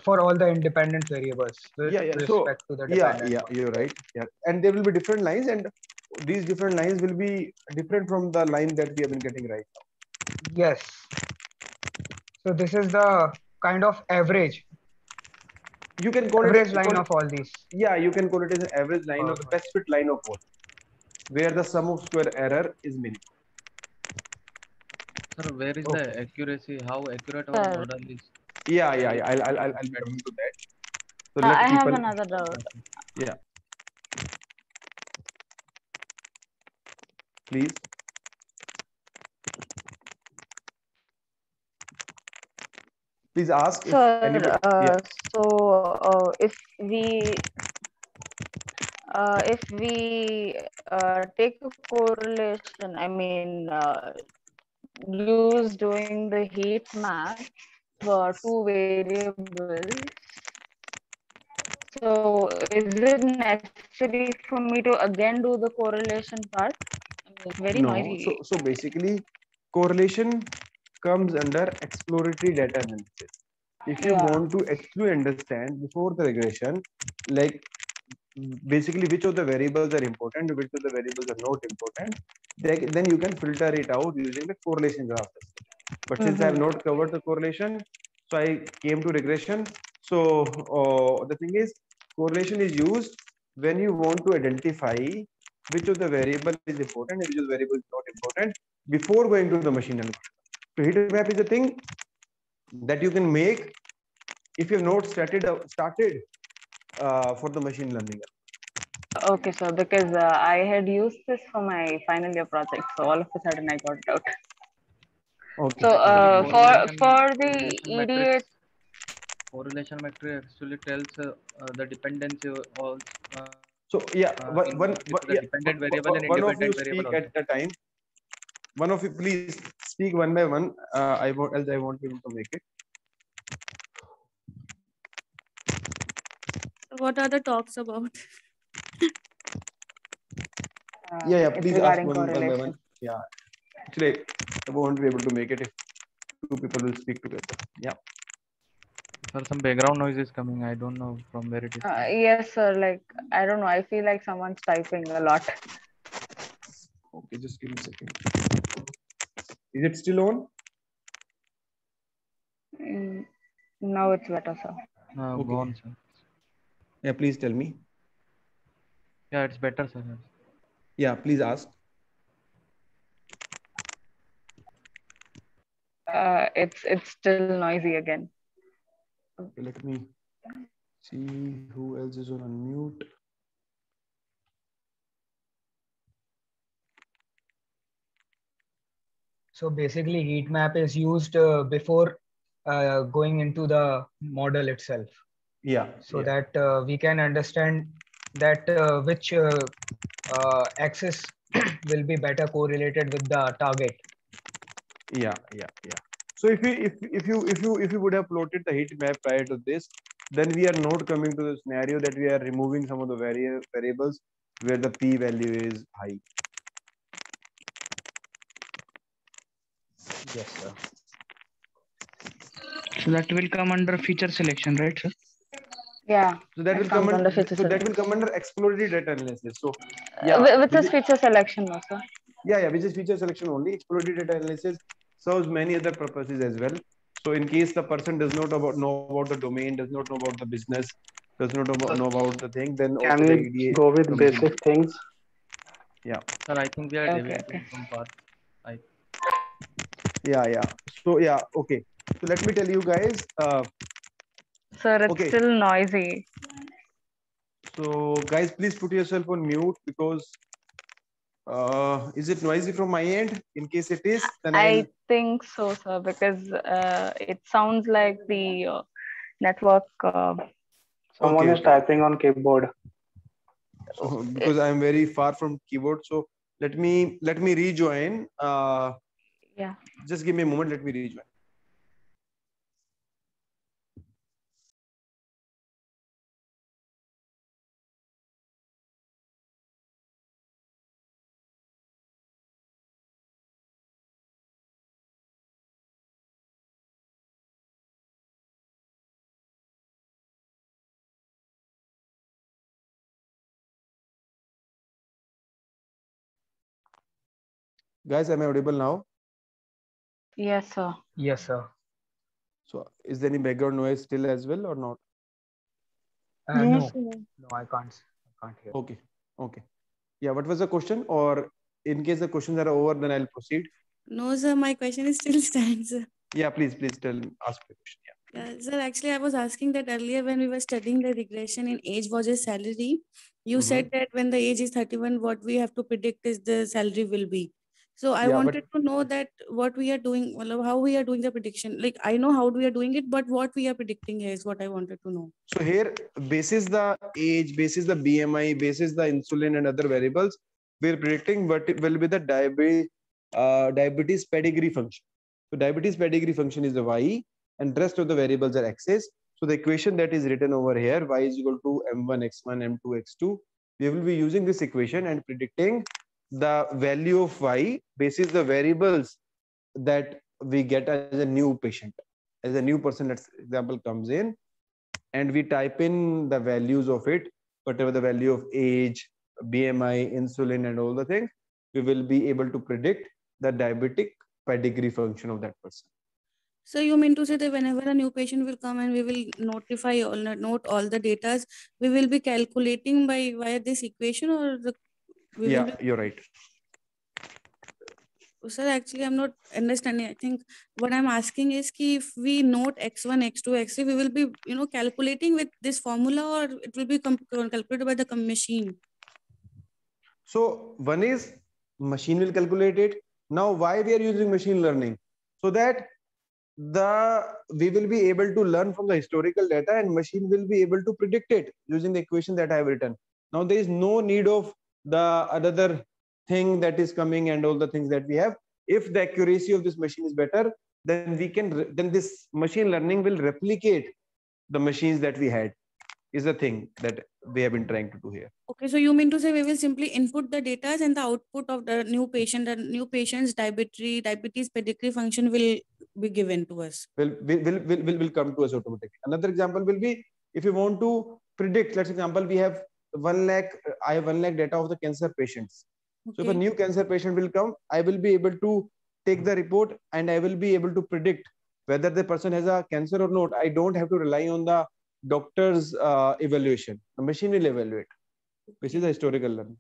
for all the independent variables with respect to the dependent one. You're right. Yeah, and there will be different lines, and these different lines will be different from the line that we have been getting right now. Yes. So this is the kind of average. You can call average it line of all these. Yeah, you can call it as an average line or the best fit line of all, where the sum of square error is minimum. Sir, where is the accuracy? How accurate our model is? Yeah. I'll be coming to that. So I have another doubt. Yeah. Please. Please ask. Sir, so if we take a correlation, I mean, use doing the heat map for 2 variables. So is it necessary for me to again do the correlation part? It's very noisy. So basically, correlation comes under exploratory data analysis. If you want to actually understand before the regression, like basically which of the variables are important, which of the variables are not important, then you can filter it out using the correlation graph. But since I have not covered the correlation, so I came to regression. So the thing is, correlation is used when you want to identify which of the variable is important and which of the variable is not important before going to the machine learning. So heat map is a thing that you can make if you have not started for the machine learning. Okay, so because I had used this for my final year project, so all of a sudden I got it out. Okay. So for the EDA, correlation matrix actually tells the dependency of. So yeah, dependent variable and independent variable at a time. One of you please speak one by one. I want you to make it. What are the talks about? Please ask one by one. Yeah. Actually, I won't be able to make it if two people will speak together. Yeah. Sir, some background noise is coming. I don't know from where it is. Yes, sir. Like, I don't know. I feel like someone's typing a lot. Okay, just give me a second. Is it still on? Now it's better, sir. Go on, sir. Yeah, please tell me. Yeah, it's better, sir. Yeah, please ask. It's still noisy again. Okay, let me see who else is on unmute. So basically, heat map is used before going into the model itself. Yeah. So that we can understand that which axis will be better correlated with the target. Yeah. So if you would have plotted the heat map prior to this, then we are not coming to the scenario that we are removing some of the variables where the p value is high. Yes, sir. So that will come under feature selection, right, sir? Yeah. So that will come under exploratory data analysis. So yeah, which is feature selection, no, sir? Yeah, which is feature selection only. Exploratory data analysis serves many other purposes as well. So in case the person does not know about the domain, does not know about the business, does not know about the thing, then Can also the we EDA go with basic things? Yeah. Sir, I think we are deviating from path. Yeah. So yeah, okay. So let me tell you guys. Sir, it's still noisy. So guys, please put yourself on mute because is it noisy from my end? In case it is, then I think so, sir, because it sounds like the network. Someone is typing on keyboard. So because I'm very far from keyboard, so let me rejoin. Yeah. Just give me a moment. Let me rejoin. Guys, am I audible now? Yes, sir. Yes, sir. So is there any background noise still as well or not? No, I can't hear. Okay. Yeah, what was the question? Or in case the questions are over, then I'll proceed. No, sir, my question is still stands. Yeah, please ask the question. Yeah, sir, actually, I was asking that earlier when we were studying the regression in age versus salary, you said that when the age is 31, what we have to predict is the salary will be. So I wanted to know that what we are doing, how we are doing the prediction. Like, I know how we are doing it, but what we are predicting is what I wanted to know. So here, basis the age, basis the BMI, basis the insulin and other variables, we're predicting what will be the diabetes pedigree function. So diabetes pedigree function is the Y and rest of the variables are X's. So the equation that is written over here, Y is equal to M1 X1 M2 X2. We will be using this equation and predicting the value of Y basis the variables that we get as a new patient. As a new person, let's example comes in, and we type in the values of it, whatever the value of age, BMI, insulin, and all the things, we will be able to predict the diabetic pedigree function of that person. So you mean to say that whenever a new patient will come and we will note all the data, we will be calculating via this equation, or you're right. Sir, actually, I'm not understanding. I think what I'm asking is if we note X1, X2, X3, we will be, calculating with this formula, or it will be calculated by the machine. So one is machine will calculate it. Now, why we are using machine learning? So that we will be able to learn from the historical data and machine will be able to predict it using the equation that I have written. Now, there is no need of the another thing that is coming and all the things that we have. If the accuracy of this machine is better, then this machine learning will replicate the machines that we had. is the thing that we have been trying to do here. Okay, so you mean to say we will simply input the data and the output of the new patient's diabetes pedigree function will be given to us. Will come to us automatically. Another example will be if you want to predict, let's example, we have 1 lakh, I have 1 lakh data of the cancer patients. Okay. So if a new cancer patient will come, I will be able to take the report and I will be able to predict whether the person has a cancer or not. I don't have to rely on the doctor's evaluation. The machine will evaluate. This is a historical learning.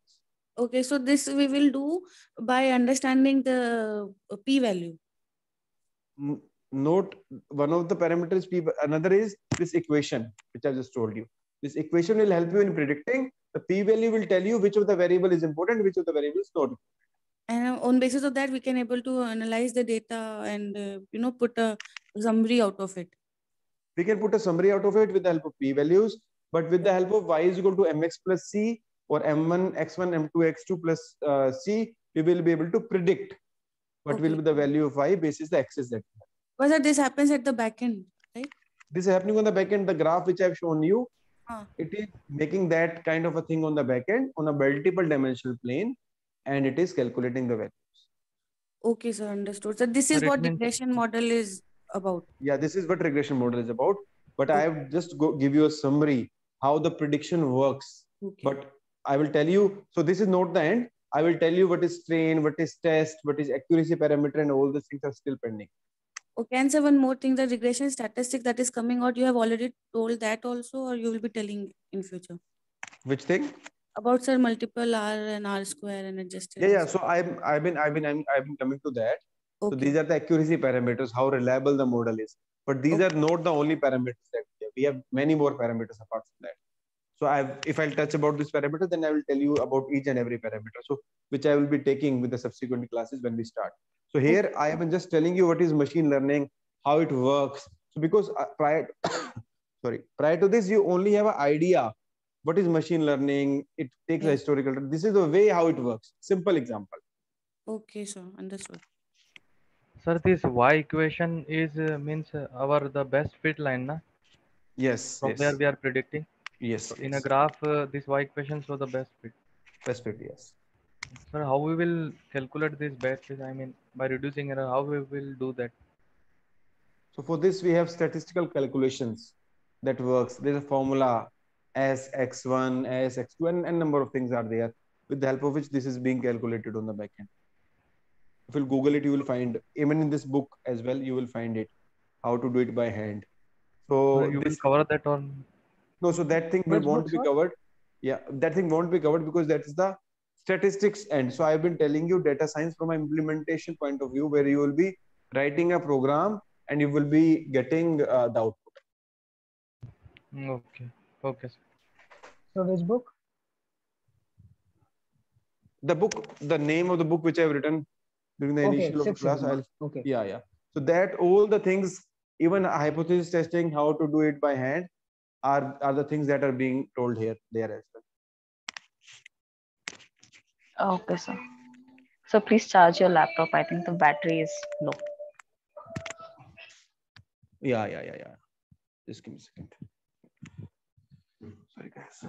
Okay, so this we will do by understanding the p-value. Note one of the parameters p, another is this equation which I just told you. This equation will help you in predicting. The p-value will tell you which of the variable is important, which of the variable is not important. And on basis of that, we can able to analyze the data and put a summary out of it. We can put a summary out of it with the help of p-values, but with the help of y is equal to mx plus c or m1 x1 m2 x2 plus c, we will be able to predict what will be the value of y basis the axis that we have. But this happens at the back end, right? This is happening on the back end. The graph which I've shown you, it is making that kind of a thing on the back end on a multiple dimensional plane, and it is calculating the values. Okay, sir, understood. So this is what regression model is about. Yeah, this is what regression model is about. But I have just give you a summary how the prediction works. Okay. But I will tell you, so this is not the end. I will tell you what is strain, what is test, what is accuracy parameter, and all these things are still pending. Okay, and so one more thing, the regression statistic that is coming out, you have already told that also, or you will be telling in future? Which thing? About, sir, multiple R and R square and adjusted. Yeah. So I've been coming to that. Okay. So these are the accuracy parameters, how reliable the model is. But these are not the only parameters that we have. We have many more parameters apart from that. So if I'll touch about this parameter, then I will tell you about each and every parameter. So which I will be taking with the subsequent classes when we start. So here I am just telling you what is machine learning, how it works. So because prior to this, you only have an idea what is machine learning. It takes a historical. This is the way how it works. Simple example. Okay, sir, understood. Sir, this y equation is means the best fit line, na? Yes. From there we are predicting. Yes. So in a graph, this y equation shows the best fit. Best fit, yes. Sir, how we will calculate this best fit? I mean, by reducing error, how we will do that? So for this, we have statistical calculations that works. There's a formula as x1, as x2, and number of things are there with the help of which this is being calculated on the back end. If you Google it, you will find, even in this book as well, you will find it, how to do it by hand. So you will cover that or? No, so that thing won't be covered. Yeah, that thing won't be covered because that is the statistics end. So I've been telling you data science from an implementation point of view, where you will be writing a program and you will be getting the output. Okay. Okay. So which book? The name of the book which I've written during the initial of the class. Okay. Yeah. So that all the things, even hypothesis testing, how to do it by hand, are the things that are being told here, there as well. Okay, sir. So please charge your laptop. I think the battery is low. Yeah. Just give me a second. Sorry, guys.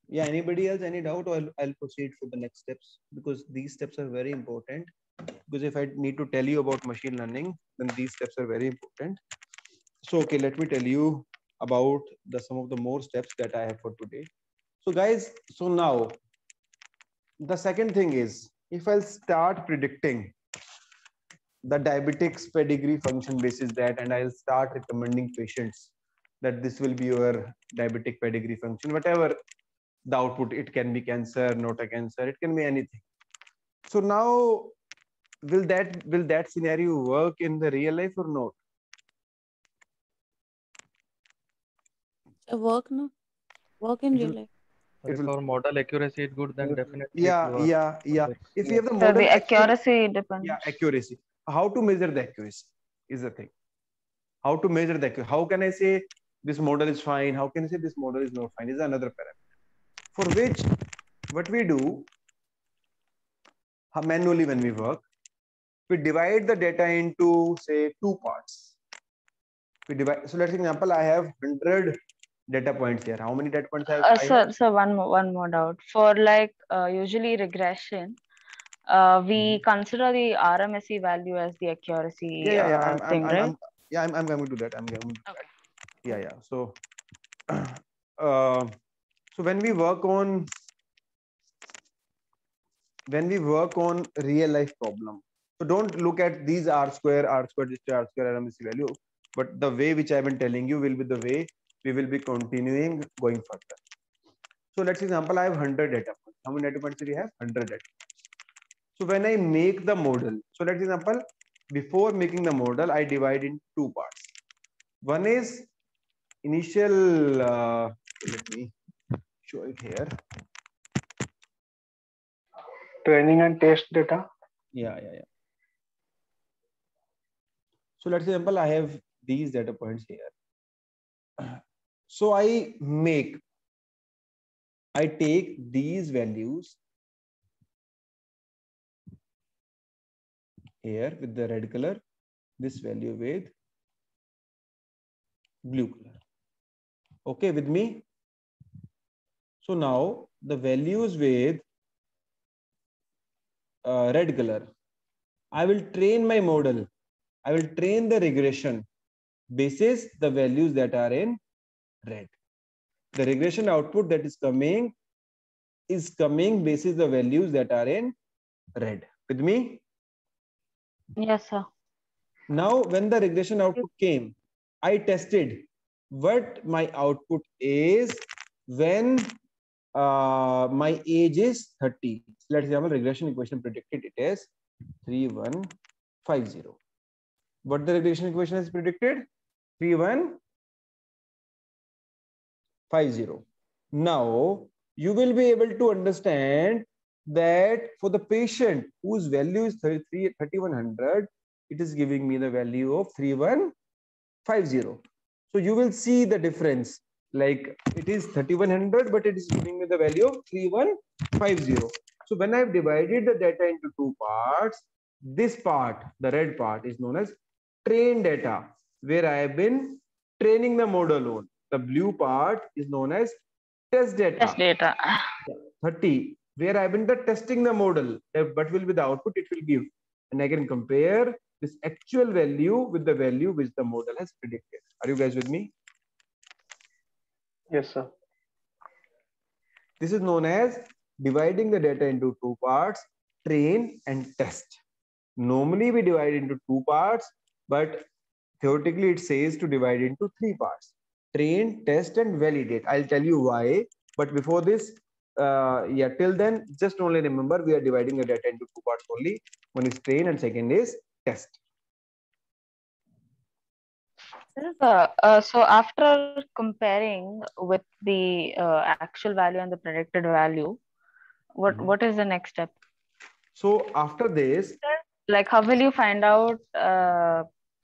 Yeah, anybody else, any doubt, or I'll proceed for the next steps, because these steps are very important. Because if I need to tell you about machine learning, then these steps are very important. So, okay, let me tell you about some of the more steps that I have for today. So guys, so now the second thing is, if I'll start predicting the diabetics pedigree function basis that, and I'll start recommending patients that this will be your diabetic pedigree function, whatever the output, it can be cancer, not a cancer, it can be anything. So now, will that scenario work in the real life or not? Work in real life. If our model accuracy is good, then definitely. Yeah. If you have the so model the accuracy depends. Yeah, accuracy. How to measure the accuracy is the thing. How to measure the accuracy? How can I say this model is fine? How can I say this model is not fine? Is another parameter. For which, what we do manually when we work, We divide the data into, say, two parts. We divide. So let's example, I have 100 data points here. How many data points I have? So one more doubt. For like usually regression, we consider the RMSE value as the accuracy thing, right? I'm coming to that. I'm coming to that. Yeah. So, so when we work on real life problem, so don't look at these R square, RMSE value, but the way which I've been telling you will be the way we will be continuing going further. So let's example, I have 100 data points. How many data points do we have? 100 data points. So when I make the model, so let's example, before making the model, I divide in two parts. One is initial, let me show it here. Training and test data. Yeah. So let's example, I have these data points here. So I take these values here with the red color, this value with blue color. Okay with me? So now the values with red color, I will train my model. I will train the regression basis the values that are in red. The regression output that is coming basis the values that are in red. With me? Yes, sir. Now, when the regression output came, I tested what my output is when my age is 30. Let's example, regression equation predicted it is 3150. What the regression equation is predicted? 3150. Now, you will be able to understand that for the patient whose value is 3100, it is giving me the value of 3150. So you will see the difference. Like it is 3100, but it is giving me the value of 3150. So when I've divided the data into two parts, this part, the red part, is known as train data, where I have been training the model on. The blue part is known as test data. Test data. 30, where I have been testing the model. What will be the output it will give? And I can compare this actual value with the value which the model has predicted. Are you guys with me? Yes, sir. This is known as dividing the data into two parts, train and test. Normally we divide into two parts, but theoretically it says to divide into three parts: train, test and validate. I'll tell you why. But before this, till then, just only remember we are dividing the data into two parts only. One is train and second is test. So after comparing with the actual value and the predicted value, what is the next step? So after this, like how will you find out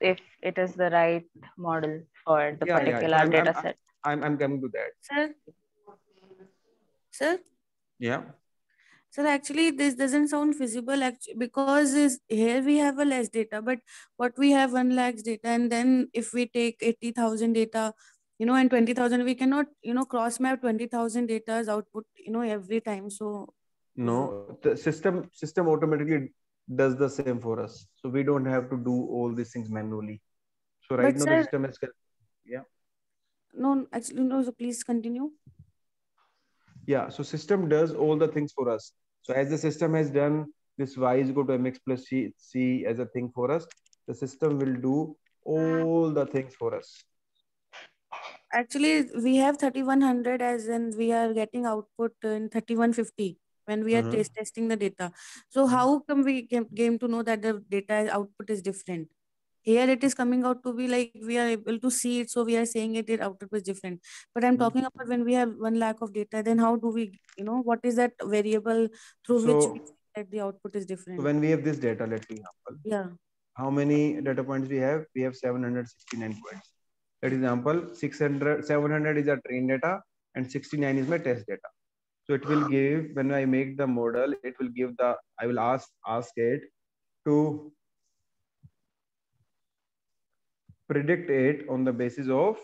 if it is the right model for the particular data set? I'm coming to that. Sir? Yeah. Sir, actually, this doesn't sound feasible because here we have a less data, but what we have 1 lakh data, and then if we take 80,000 data, and 20,000, we cannot, cross map 20,000 data's output, every time. So no, the system automatically does the same for us. So we don't have to do all these things manually. So right now the system is, yeah. No, actually, no. So please continue. Yeah, so system does all the things for us. So as the system has done this y is equal to mx plus c as a thing for us, the system will do all the things for us. Actually, we have 3100 as in we are getting output in 3150 when we are testing the data. So how come we came to know that the data output is different? Here it is coming out to be like we are able to see it, so we are saying it output is different. But I'm talking about when we have 1 lakh of data, then how do we, what is that variable through which we see that the output is different? So when we have this data, let's example. Yeah. How many data points we have? We have 769 points. For example, 700 is our train data and 69 is my test data. So it will give, when I make the model, it will give I will ask it to predict it on the basis of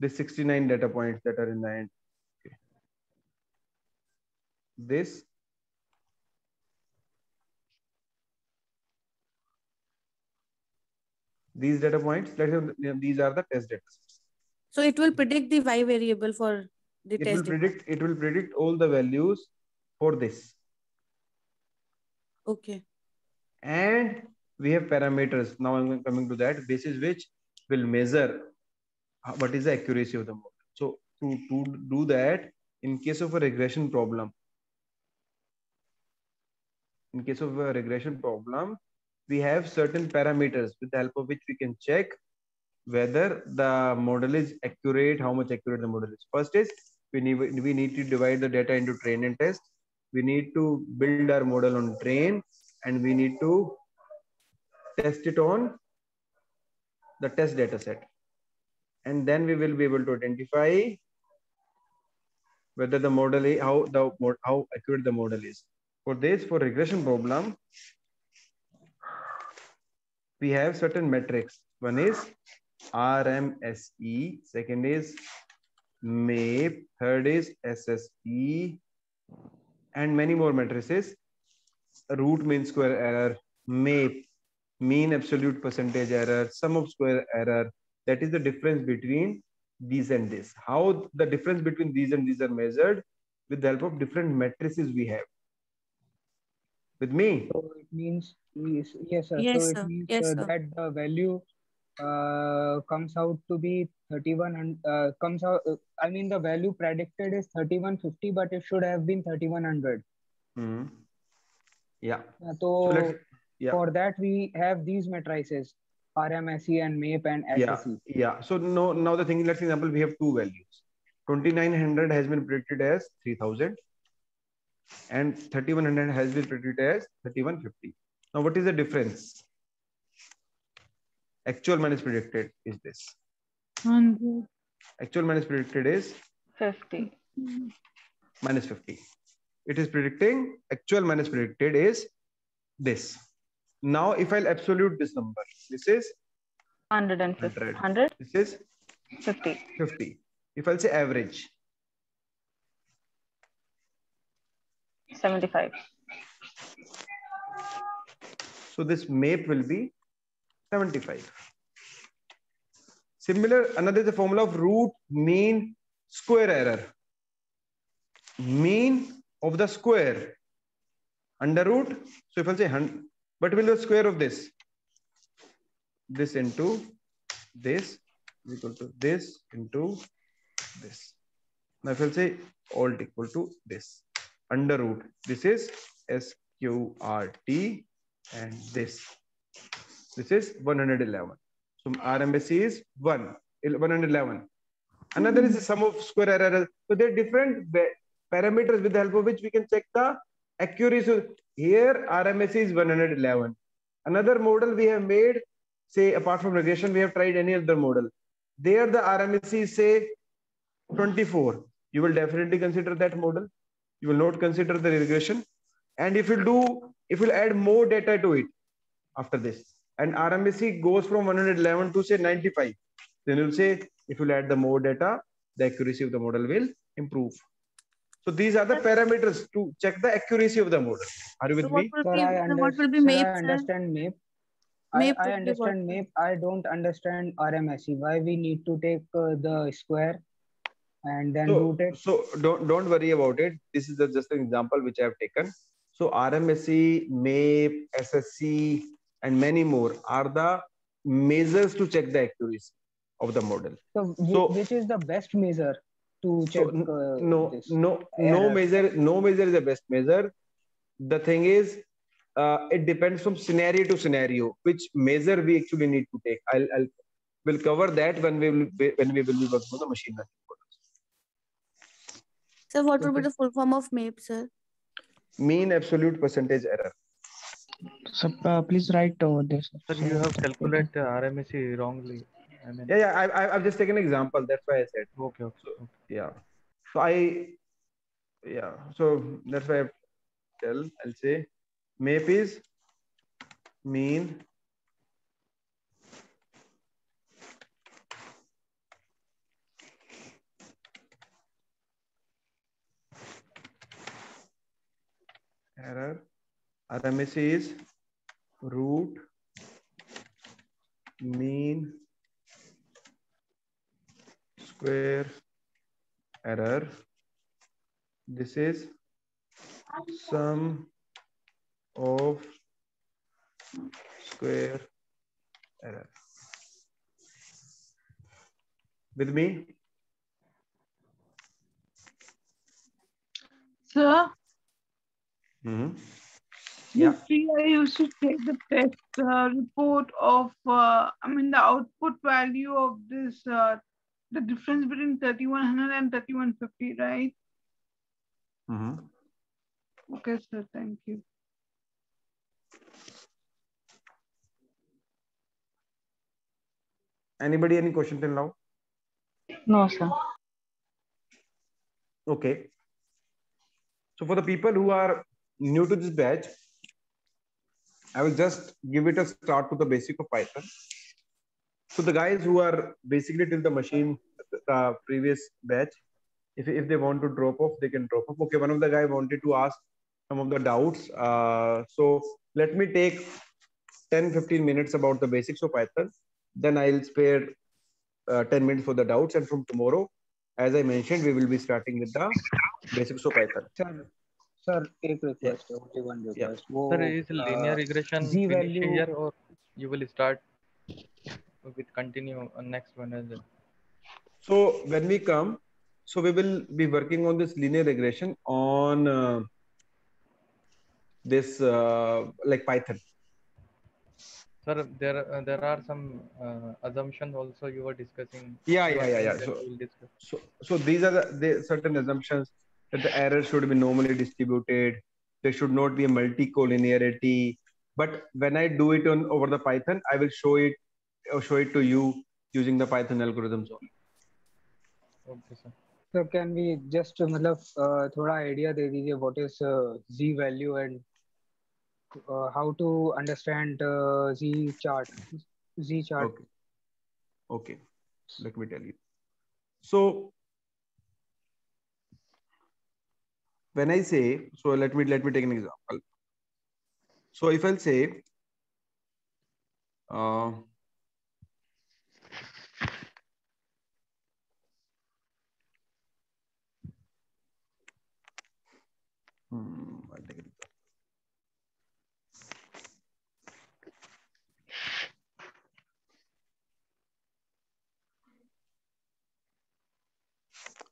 the 69 data points that are in the end. Okay. These data points, let's say these are the test data. So it will predict the y variable for the test data. It will predict all the values for this. Okay. And we have parameters. Now I'm coming to that, basis which will measure what is the accuracy of the model. So to do that, in case of a regression problem, we have certain parameters with the help of which we can check whether the model is accurate, how much accurate the model is. First is we need to divide the data into train and test. We need to build our model on train, and we need to test it on the test data set. And then we will be able to identify whether the model is, how accurate the model is. For regression problem, we have certain metrics. One is RMSE, second is MAPE, third is SSE, and many more matrices. Root mean square error, MAPE, mean absolute percentage error, sum of square error. That is the difference between these and this. How the difference between these and these are measured with the help of different matrices we have. With me? So it means, yes, sir. Yes, so sir. It means Yes, sir. that the value comes out to be 3100. Comes out. I mean, the value predicted is 3150, but it should have been 3100. Yeah. So for that we have these matrices, RMSE and MAPE and SSE. Yeah. So now the thing is, let's example, we have two values. 2900 has been predicted as 3000, and 3100 has been predicted as 3150. Now, what is the difference? Actual minus predicted is this. 100. Actual minus predicted is 50. Minus 50. It is predicting, actual minus predicted is this. Now, if I'll absolute this number, this is 150. 100. This is 50. 50. If I'll say average, 75. So this MAPE will be 75. Similar, another is the formula of root mean square error. Mean of the square under root. So if I'll say 100, what will the square of this? This into this is equal to this into this. Now if I'll say alt equal to this. Under root, this is SQRT, and this is 111. So RMSE is 111. Another is the sum of square error. So there are different parameters with the help of which we can check the accuracy. Here RMSE is 111. Another model we have made, say apart from regression, we have tried any other model. There the RMSE is say 24. You will definitely consider that model. You will not consider the regression. And if you add more data to it after this, and RMSE goes from 111 to say 95, then you'll say if you add the more data, the accuracy of the model will improve. So these are the parameters to check the accuracy of the model. Are you with me? Sir, what will be MAPE? I understand MAPE. I understand MAPE. I don't understand RMSE. Why we need to take the square and then root it? So don't worry about it. This is just an example which I have taken. So RMSE, MAPE, SSE, and many more are the measures to check the accuracy of the model. So which is the best measure to check? No measure is the best measure. The thing is, it depends from scenario to scenario which measure we actually need to take. We'll cover that when we will be working on the machine learning models. So what will be the full form of MAPE, sir? Mean absolute percentage error. So please write over this. Sir, you have calculated RMSE wrongly. I mean, I've just taken an example. That's why I said. Okay. Yeah. So that's why I'll say MAPE is mean error. RMSE is root mean square error. This is sum of square error. With me? Sir? Yeah. I used to take the test report of, the output value of this, the difference between 3100 and 3150, right? Okay, sir. Thank you. Anybody, any question till now? No, sir. Okay. So for the people who are new to this batch, I will just give it a start to the basic of Python. So the guys who are basically till the machine, the previous batch, if they want to drop off, they can drop off. Okay, one of the guy wanted to ask some of the doubts. So let me take 10-15 minutes about the basics of Python. Then I'll spare 10 minutes for the doubts. And from tomorrow, as I mentioned, we will be starting with the basics of Python. Sir, एक request, only one request. Sir, is linear regression Z finished value here, or you will start with continue on next one as well? So when we come, so we will be working on this linear regression on this like Python. Sir, there are some assumptions also you were discussing. Yeah. So these are the certain assumptions that the error should be normally distributed. There should not be a multi-collinearity. But when I do it on over the Python, I will show it to you using the Python algorithms only. Okay, sir. So can we just थोड़ा idea दे दीजिए what is Z value and how to understand Z chart? Okay. Let me tell you. So when I say, so let me take an example. So if I'll say I'll take it.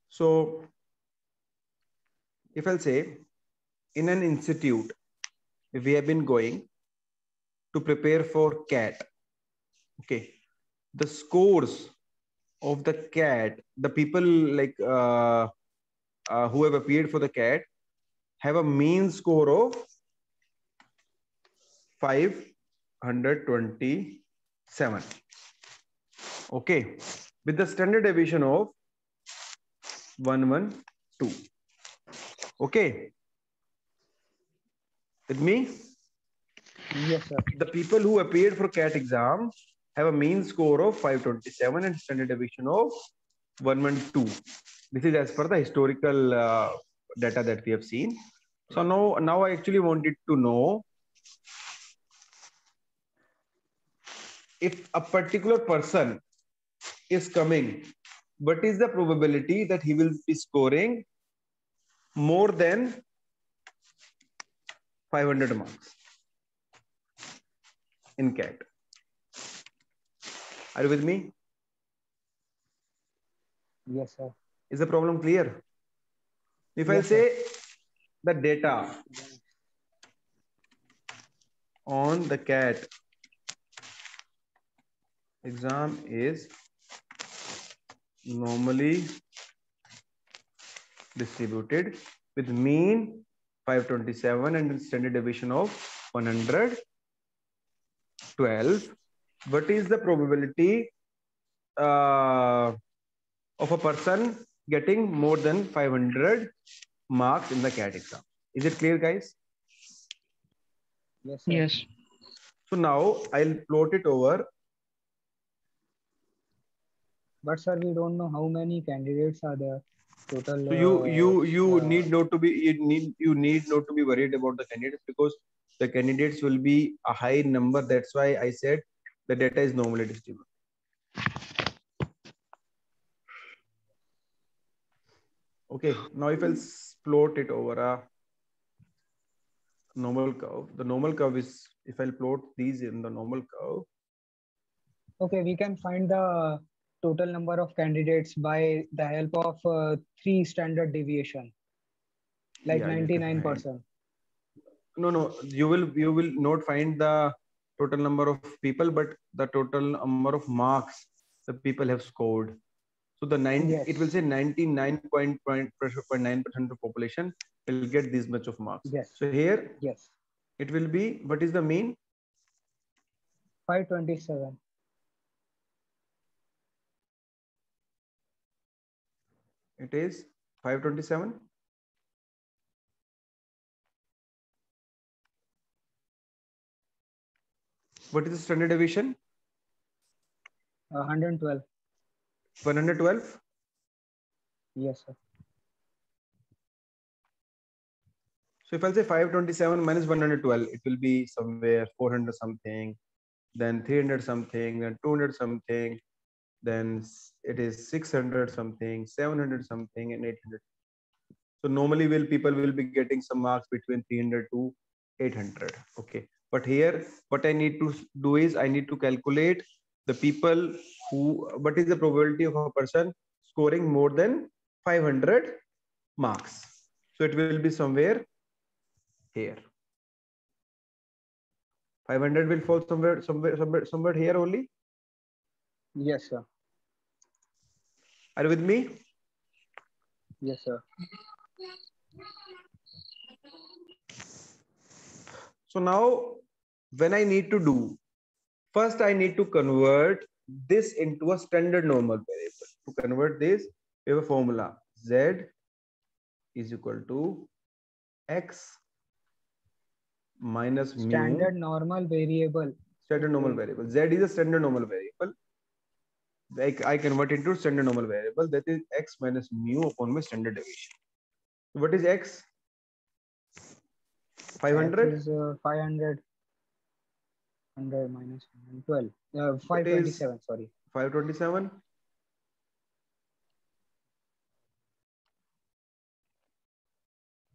So if I'll say in an institute, if we have been going to prepare for CAT, okay, the scores of the CAT, the people like who have appeared for the CAT have a mean score of 527. Okay, with the standard deviation of 112. Okay, with me? Yes, sir. The people who appeared for CAT exam have a mean score of 527 and standard deviation of 112. This is as per the historical data that we have seen. So now I actually wanted to know if a particular person is coming, what is the probability that he will be scoring more than 500 marks in CAT? Are you with me? Yes, sir. Is the problem clear? If Yes, I say the data on the CAT exam is normally distributed with mean 527 and standard deviation of 112. What is the probability of a person getting more than 500 marks in the CAT exam? Is it clear, guys? Yes, sir. Yes. So now I'll plot it over. But sir, we don't know how many candidates are there. total. So you need not to be not to be worried about the candidates, because the candidates will be a high number. That's why I said the data is normally distributed. Okay, now if I'll plot it over a normal curve, the normal curve is, if I'll plot these in the normal curve. Okay, we can find the total number of candidates by the help of 3 standard deviation, like 99%. No, you will not find the total number of people, but the total number of marks the people have scored. So the it will say 99.9% of population will get this much of marks. Yes. So here, yes, it will be, what is the mean? 527. It is 527. What is the standard deviation? 112. 112? Yes, sir. So if I'll say 527 minus 112, it will be somewhere 400 something, then 300 something, then 200 something, then it is 600 something, 700 something, and 800. So normally people will be getting some marks between 300 to 800. Okay. But here, what I need to do is I need to calculate the people who, what is the probability of a person scoring more than 500 marks. So it will be somewhere here. 500 will fall somewhere here only. Yes, sir. Are you with me? Yes, sir. So now, when I need to do, first I need to convert this into a standard normal variable. To convert this, we have a formula. Z is equal to X minus mu. Standard normal variable. Standard normal variable. Z is a standard normal variable. I convert it into standard normal variable. That is X minus mu upon my standard deviation. So what is X? 500? X is 500. 100 minus 12. 527, sorry. 527.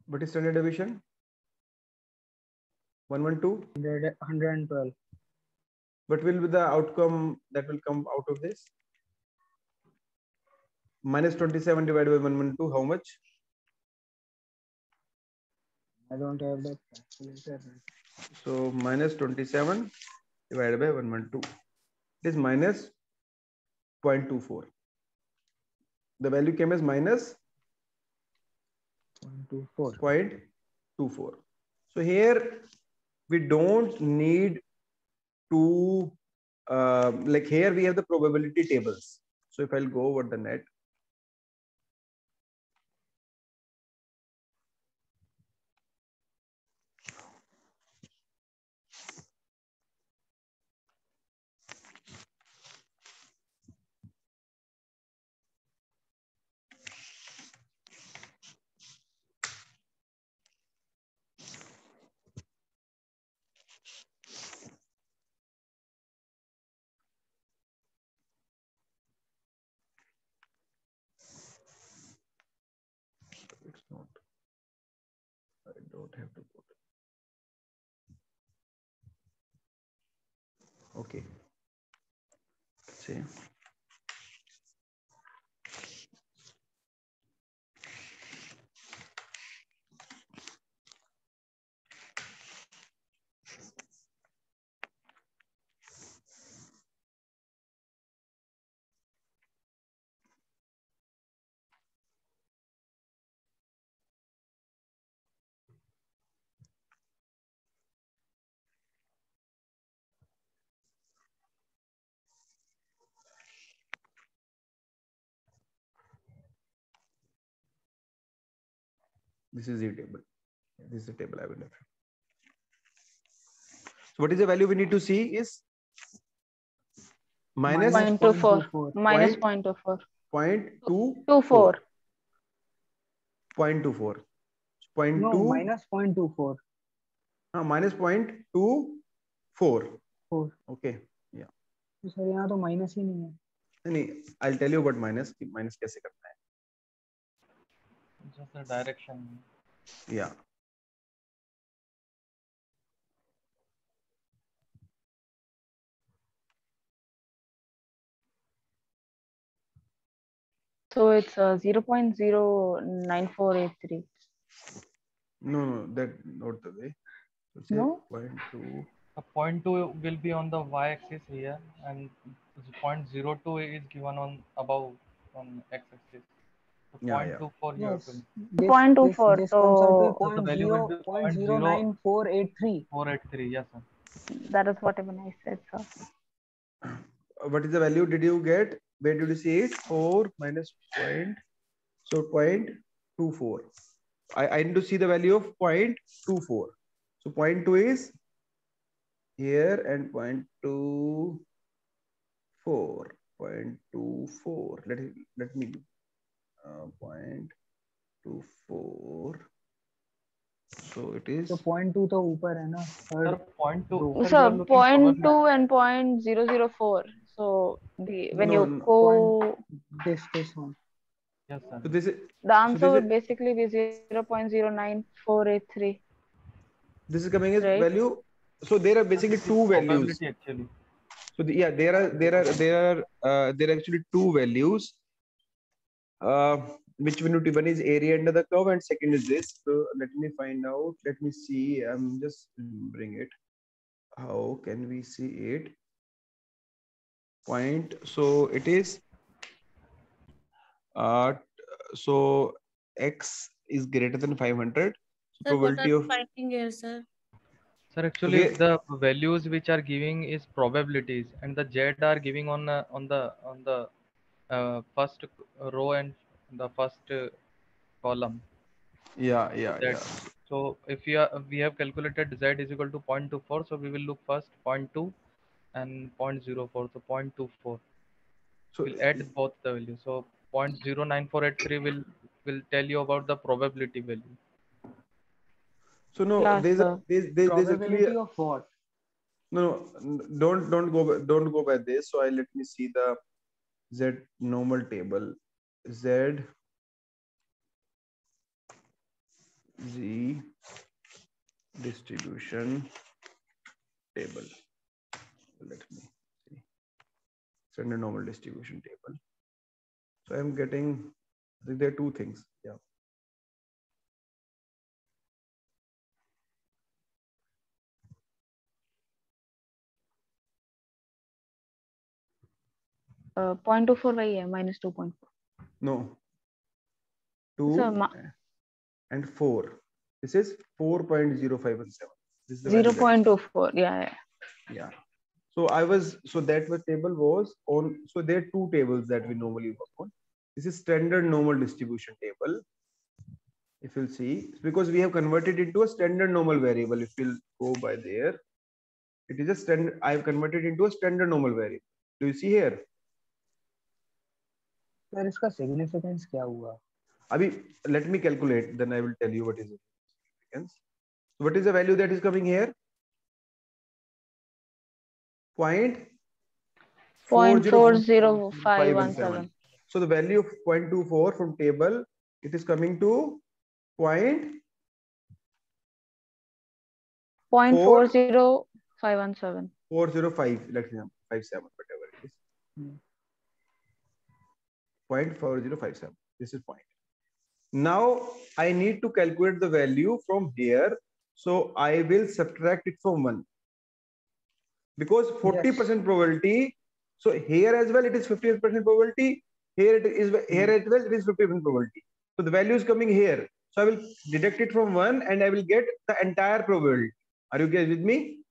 What is standard deviation? 112? 112. What will be the outcome that will come out of this? Minus 27 divided by 112, how much? I don't have that calculator. So minus 27 divided by 112. It is minus 0.24. The value came as minus 0.24. So here we don't need to, like here we have the probability tables. So if I'll go over the net. It's not. I don't have to put. Okay. See. This is the table. This is the table I will have. So what is the value we need to see is minus 0.24. Minus 0.24. 0.24. 0.24. 0.2. No, minus 0.24. Minus 0.24. 4. Okay. Yeah. तो sir यहाँ तो minus ही नहीं है. नहीं, I'll tell you about minus. Minus कैसे करना है. Just the direction. Yeah. So it's 0.09483. No, that not the way. So No. 0.2. 0.2 will be on the y-axis here, and 0.02 is given on above on x-axis. So 0.24 you have to. 0.24. This comes out to So the value will be 0.09483. 483. Yes, sir. That is what even I said, sir. What is the value did you get? Where did you see it? 4 minus point. So 0.24. I need to see the value of 0.24. So 0.2 is here and 0.24. 0.24. Let me 0.24. So it is. So 0.2 तो ऊपर है ना. Sir, 0.2. So 0.2 and 0.004. So when you go this one. Yes, sir. So this is the answer would basically be 0.09483. This is coming as value. So there are basically two values. Actually. So there are actually two values. Which one is area under the curve and second is this. So let me find out. Let me see. I'm just bring it. How can we see it? Point. So it is. So x is greater than 500. So probability of finding here, sir. Sir, actually, the values which are giving is probabilities, and the Z are giving on the first row and the first column. Yeah. So if we have calculated Z is equal to 0.24, so we will look first 0.2 and 0.04. So 0.24. So we'll add both the values. So 0.09483 will tell you about the probability value. So no, there's probability actually of what? No, don't go by this. So let me see the Z normal table. Z distribution table. Let me see. Standard normal distribution table. So I'm getting. I think there are two things. Yeah. 0.24 वही है minus 2.4. No. 2 and 4. This is 4.0517. This is the 0.24. Yeah. So that table was on. So there are two tables that we normally work on. This is standard normal distribution table. If you'll see, because we have converted it into a standard normal variable. If you'll go by there, it is a standard. I have converted into a standard normal variable. Do you see here? Sir, इसका significance क्या हुआ? Abhi, let me calculate. Then I will tell you what is the significance. So what is the value that is coming here? 0.40517. So the value of 0.24 from table, it is coming to 0.40517. 405, let's say 57, whatever it is. 0.4057. This is point. Now I need to calculate the value from here. So I will subtract it from 1. Because 40% probability. So here as well it is 50% probability. Here as well it is 50% probability. So the value is coming here. So I will deduct it from 1 and I will get the entire probability. Are you guys with me?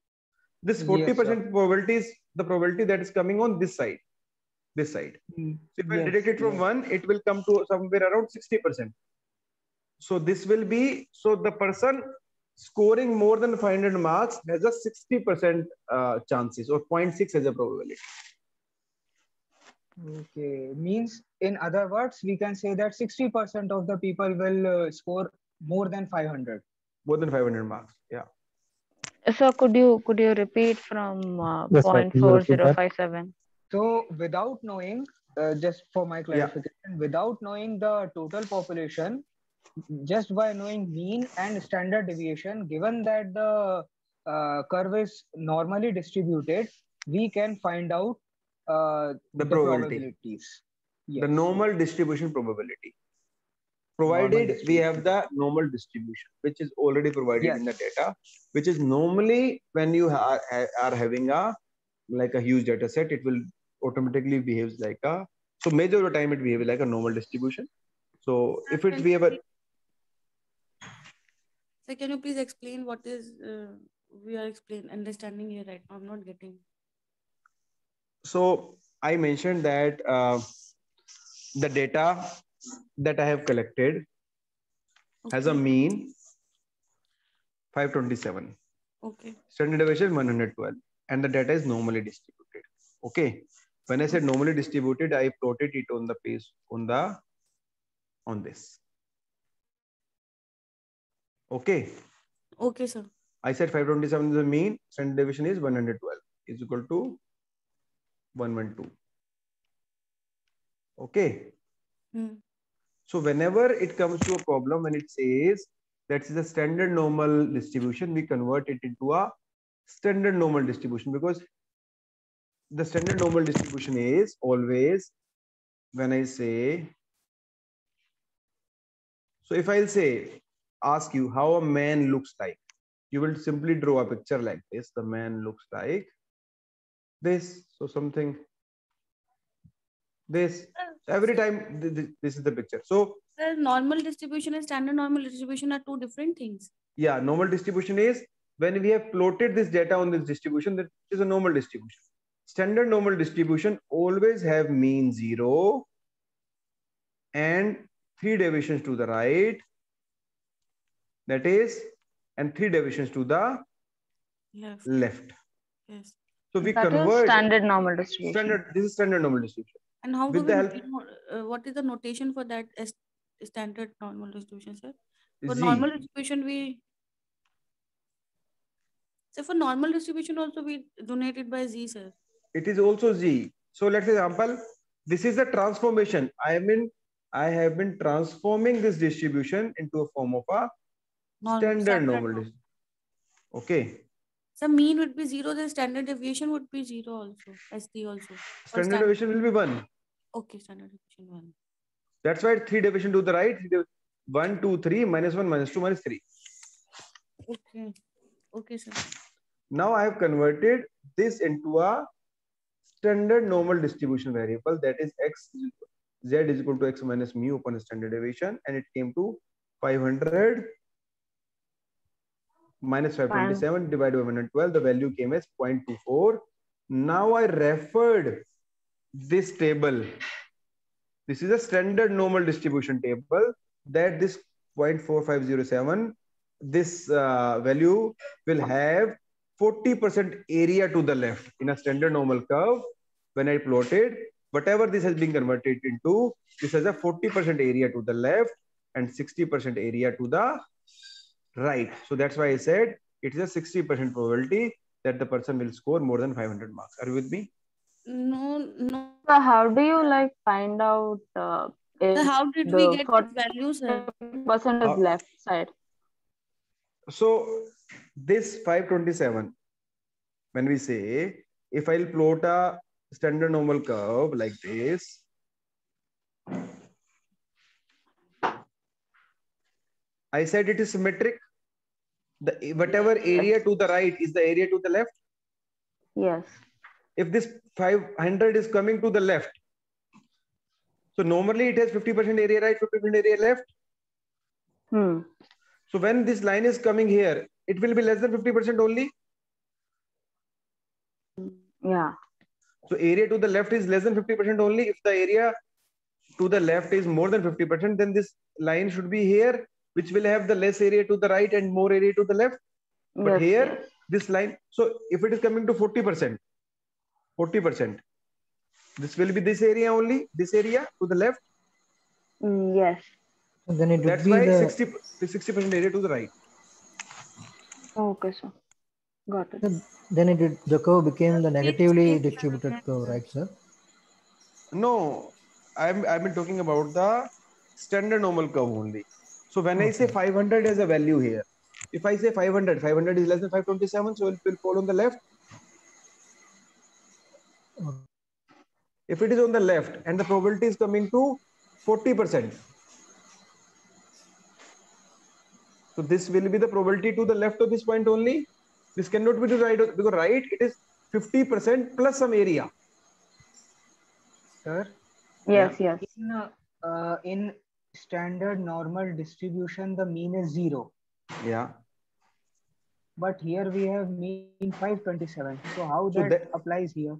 This 40% probability is the probability that is coming on this side. This side. So if I deduct it from 1, it will come to somewhere around 60%. So this will be, so the person scoring more than 500 marks has a 60% chances, or 0.6 as a probability. Okay, means in other words, we can say that 60% of the people will score more than 500. More than 500 marks. Yeah. So could you repeat from Yes, sir. Please repeat that. 0.4057? So without knowing, just for my clarification, without knowing the total population, just by knowing mean and standard deviation, given that the curve is normally distributed, we can find out the probabilities. Yes. The normal distribution probability. Provided we have the normal distribution, which is already provided in the data, which is normally when you are having a huge data set, it will automatically behaves like a, so major of the time it behaves like a normal distribution. So if it we have a, so can you please explain what is we are understanding here right now? I'm not getting. So I mentioned that the data that I have collected has a mean 527. Okay. Standard deviation 112, and the data is normally distributed. Okay. When I said normally distributed, I plotted it on the page on this. Okay. Okay, sir. I said 527 is the mean. Standard deviation is 112 is equal to 112. Okay. So whenever it comes to a problem, when it says that is a standard normal distribution, we convert it into a standard normal distribution, because the standard normal distribution is always, when I say, so if I'll say, ask you how a man looks like, you will simply draw a picture like this. The man looks like this. So something, this. So every time this is the picture. So normal distribution and standard normal distribution are two different things. Yeah, normal distribution is when we have plotted this data on this distribution, that is a normal distribution. Standard normal distribution always have mean 0 and 3 deviations to the right. That is, and 3 deviations to the left. Yes. So we that convert is standard normal distribution. This is standard normal distribution. And how do we what is the notation for that as standard normal distribution, sir? For normal distribution, for normal distribution also we donate it by Z, sir. It is also Z. So let's say example, this is a transformation. I have been transforming this distribution into a form of a standard normal distribution. Okay. So mean would be 0, the standard deviation would be 0 also, ST also. Standard deviation will be 1. Okay, standard deviation 1. That's why 3 deviation to the right, 1, 2, 3, minus 1, minus 2, minus 3. Okay. Okay, sir. Now I have converted this into a standard normal distribution variable, that is z is equal to x minus mu upon standard deviation, and it came to 500 minus 527 divided by 112. The value came as 0.24. Now I referred this table. This is a standard normal distribution table, that this 0.4507, this value will have 40% area to the left in a standard normal curve. When I plotted, whatever this has been converted into, this has a 40% area to the left and 60% area to the right. So that's why I said it is a 60% probability that the person will score more than 500 marks. Are you with me? No. So how do you find out if how did we get the values? Percent is left side. So this 527, when we say, if I'll plot a standard normal curve like this, I said it is symmetric. Whatever area to the right is the area to the left. Yes. If this 500 is coming to the left, so normally it has 50% area right, 50% area left. So when this line is coming here, it will be less than 50% only. Yeah. So area to the left is less than 50% only. If the area to the left is more than 50%, then this line should be here, which will have the less area to the right and more area to the left. But this line, so if it is coming to 40%, This will be this area only, this area to the left. Yes. And then it That's would be why the 60% area to the right. Okay, sir. Got it. Then the curve became the negatively distributed curve, right, sir? No, I've been talking about the standard normal curve only. So when I say 500 as a value here, if I say 500 is less than 527, so it will fall on the left. If it is on the left and the probability is coming to 40%, so this will be the probability to the left of this point only. This cannot be to right, because right it is 50% plus some area. Sir? Yes, yes. In standard normal distribution, the mean is 0. Yeah. But here we have mean 527. So how that applies here?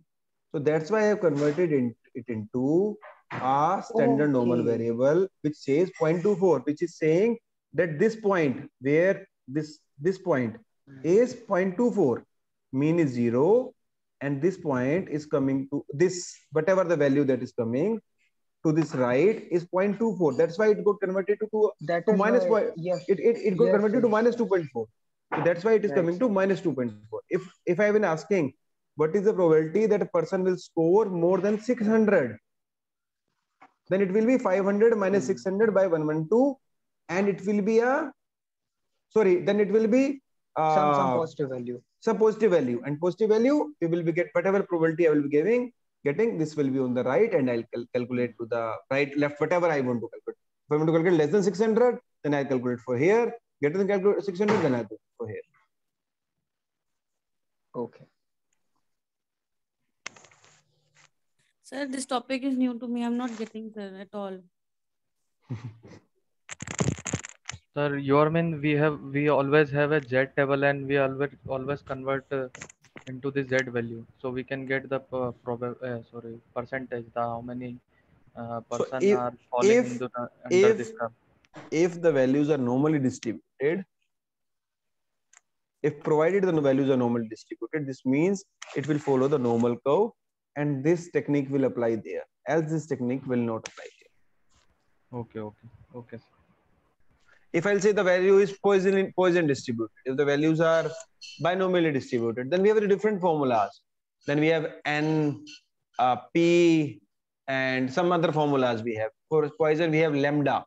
So that's why I have converted it into a standard normal variable, which says 0.24, which is saying that this point where this point is 0.24, mean is 0, and this point is coming to this, whatever the value that is coming to this right is 0.24. That's why it got converted to minus point. Yes. It got converted to minus 2.4. So that's why it is coming to minus 2.4. If I have been asking, what is the probability that a person will score more than 600? Then it will be 500 minus 600 by 112, and it will be then it will be some positive value. Some positive value, and positive value we will be get whatever probability I will be getting. This will be on the right, and I'll calculate to the right, left, whatever I want to calculate. If I want to calculate less than 600, then I calculate for here. Greater than calculate 600, then I do for here. Okay. Sir, this topic is new to me. I'm not getting there at all. Sir, we always have a Z table, and we always convert into the Z value, so we can get the percentage, how many person are falling under this curve. If the values are normally distributed, if provided the values are normally distributed, this means it will follow the normal curve, and this technique will apply there. Else this technique will not apply here. Okay. If I'll say the value is Poisson distributed, if the values are binomially distributed, then we have different formulas. Then we have N, P, and some other formulas we have. For Poisson, we have lambda.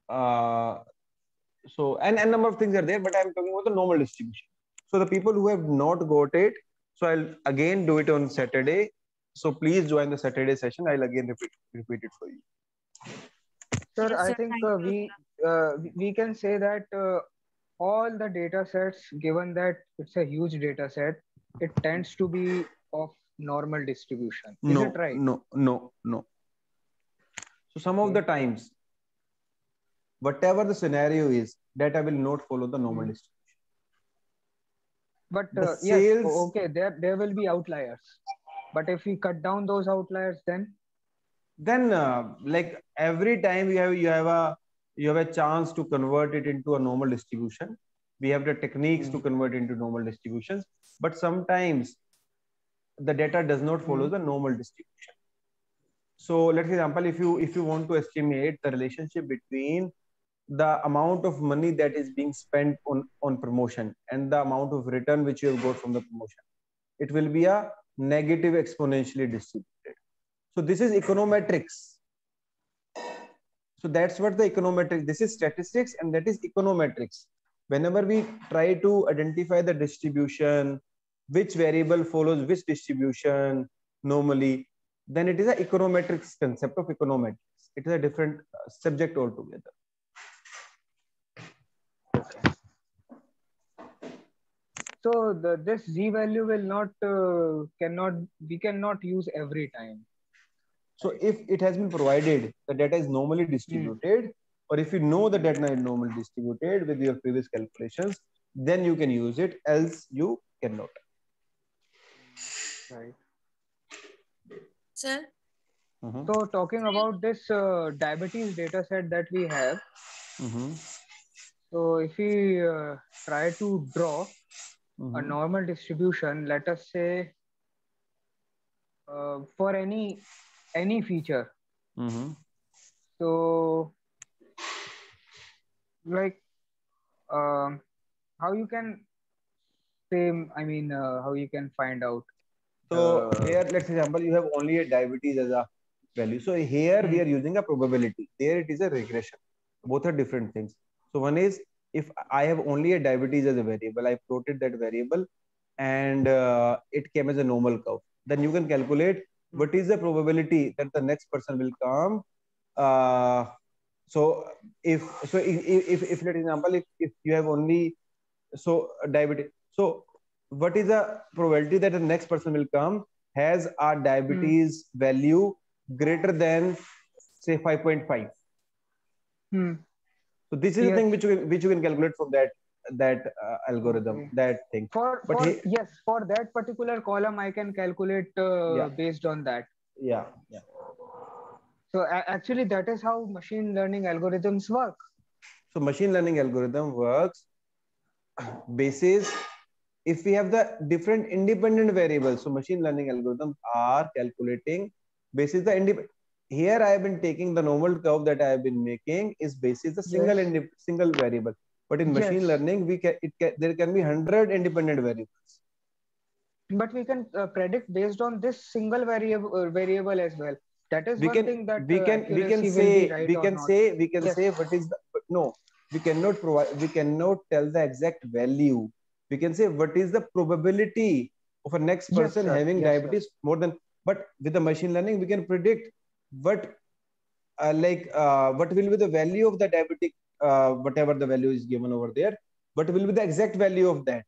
So, and a number of things are there, but I'm talking about the normal distribution. So the people who have not got it, so I'll again do it on Saturday. So please join the Saturday session. I'll again repeat it for you. Sir, yes, I think we can say that all the data sets, given that it's a huge data set, it tends to be of normal distribution. Is it right? No. So some of the times, whatever the scenario is, data will not follow the normal distribution. But yes, okay, there will be outliers. But if we cut down those outliers, then like every time you have a chance to convert it into a normal distribution. We have the techniques to convert into normal distributions, but sometimes the data does not follow the normal distribution. So let's example, if you want to estimate the relationship between the amount of money that is being spent on promotion and the amount of return which you have got from the promotion, it will be a negative exponentially distributed. So this is econometrics. So that's what the econometrics, this is statistics and that is econometrics. Whenever we try to identify the distribution, which variable follows which distribution normally, then it is an econometrics concept of econometrics. It is a different subject altogether. So this Z value will not, we cannot use every time. So if it has been provided, the data is normally distributed, or if you know the data is normally distributed with your previous calculations, then you can use it, else you cannot. Right. Sir? So talking about this diabetes data set that we have, so if we try to draw a normal distribution, let us say for any feature. Mm-hmm. So like how you can say, I mean, how you can find out. So here, let's example, you have only a diabetes as a value. So here we are using a probability. There it is a regression. Both are different things. So one is, if I have only a diabetes as a variable, I plotted that variable and it came as a normal curve. Then you can calculate what is the probability that the next person will come. So if for example, if you have only diabetes, so what is the probability that the next person will come has a diabetes value greater than say 5.5? So this is the thing which you can calculate from that algorithm, that thing. For that particular column, I can calculate based on that. Yeah. So actually, that is how machine learning algorithms work. So machine learning algorithm works basis if we have the different independent variables. So machine learning algorithms are calculating basis the independent. Here I have been taking the normal curve that I have been making is basis the single variable. But in machine learning, there can be 100 independent variables. But we can predict based on this single variable as well. That is one thing that we can say what is the, but no, we cannot provide, we cannot tell the exact value. We can say what is the probability of a next person having diabetes more than, but with the machine learning we can predict what what will be the value of the diabetic, whatever the value is given over there, what will be the exact value of that.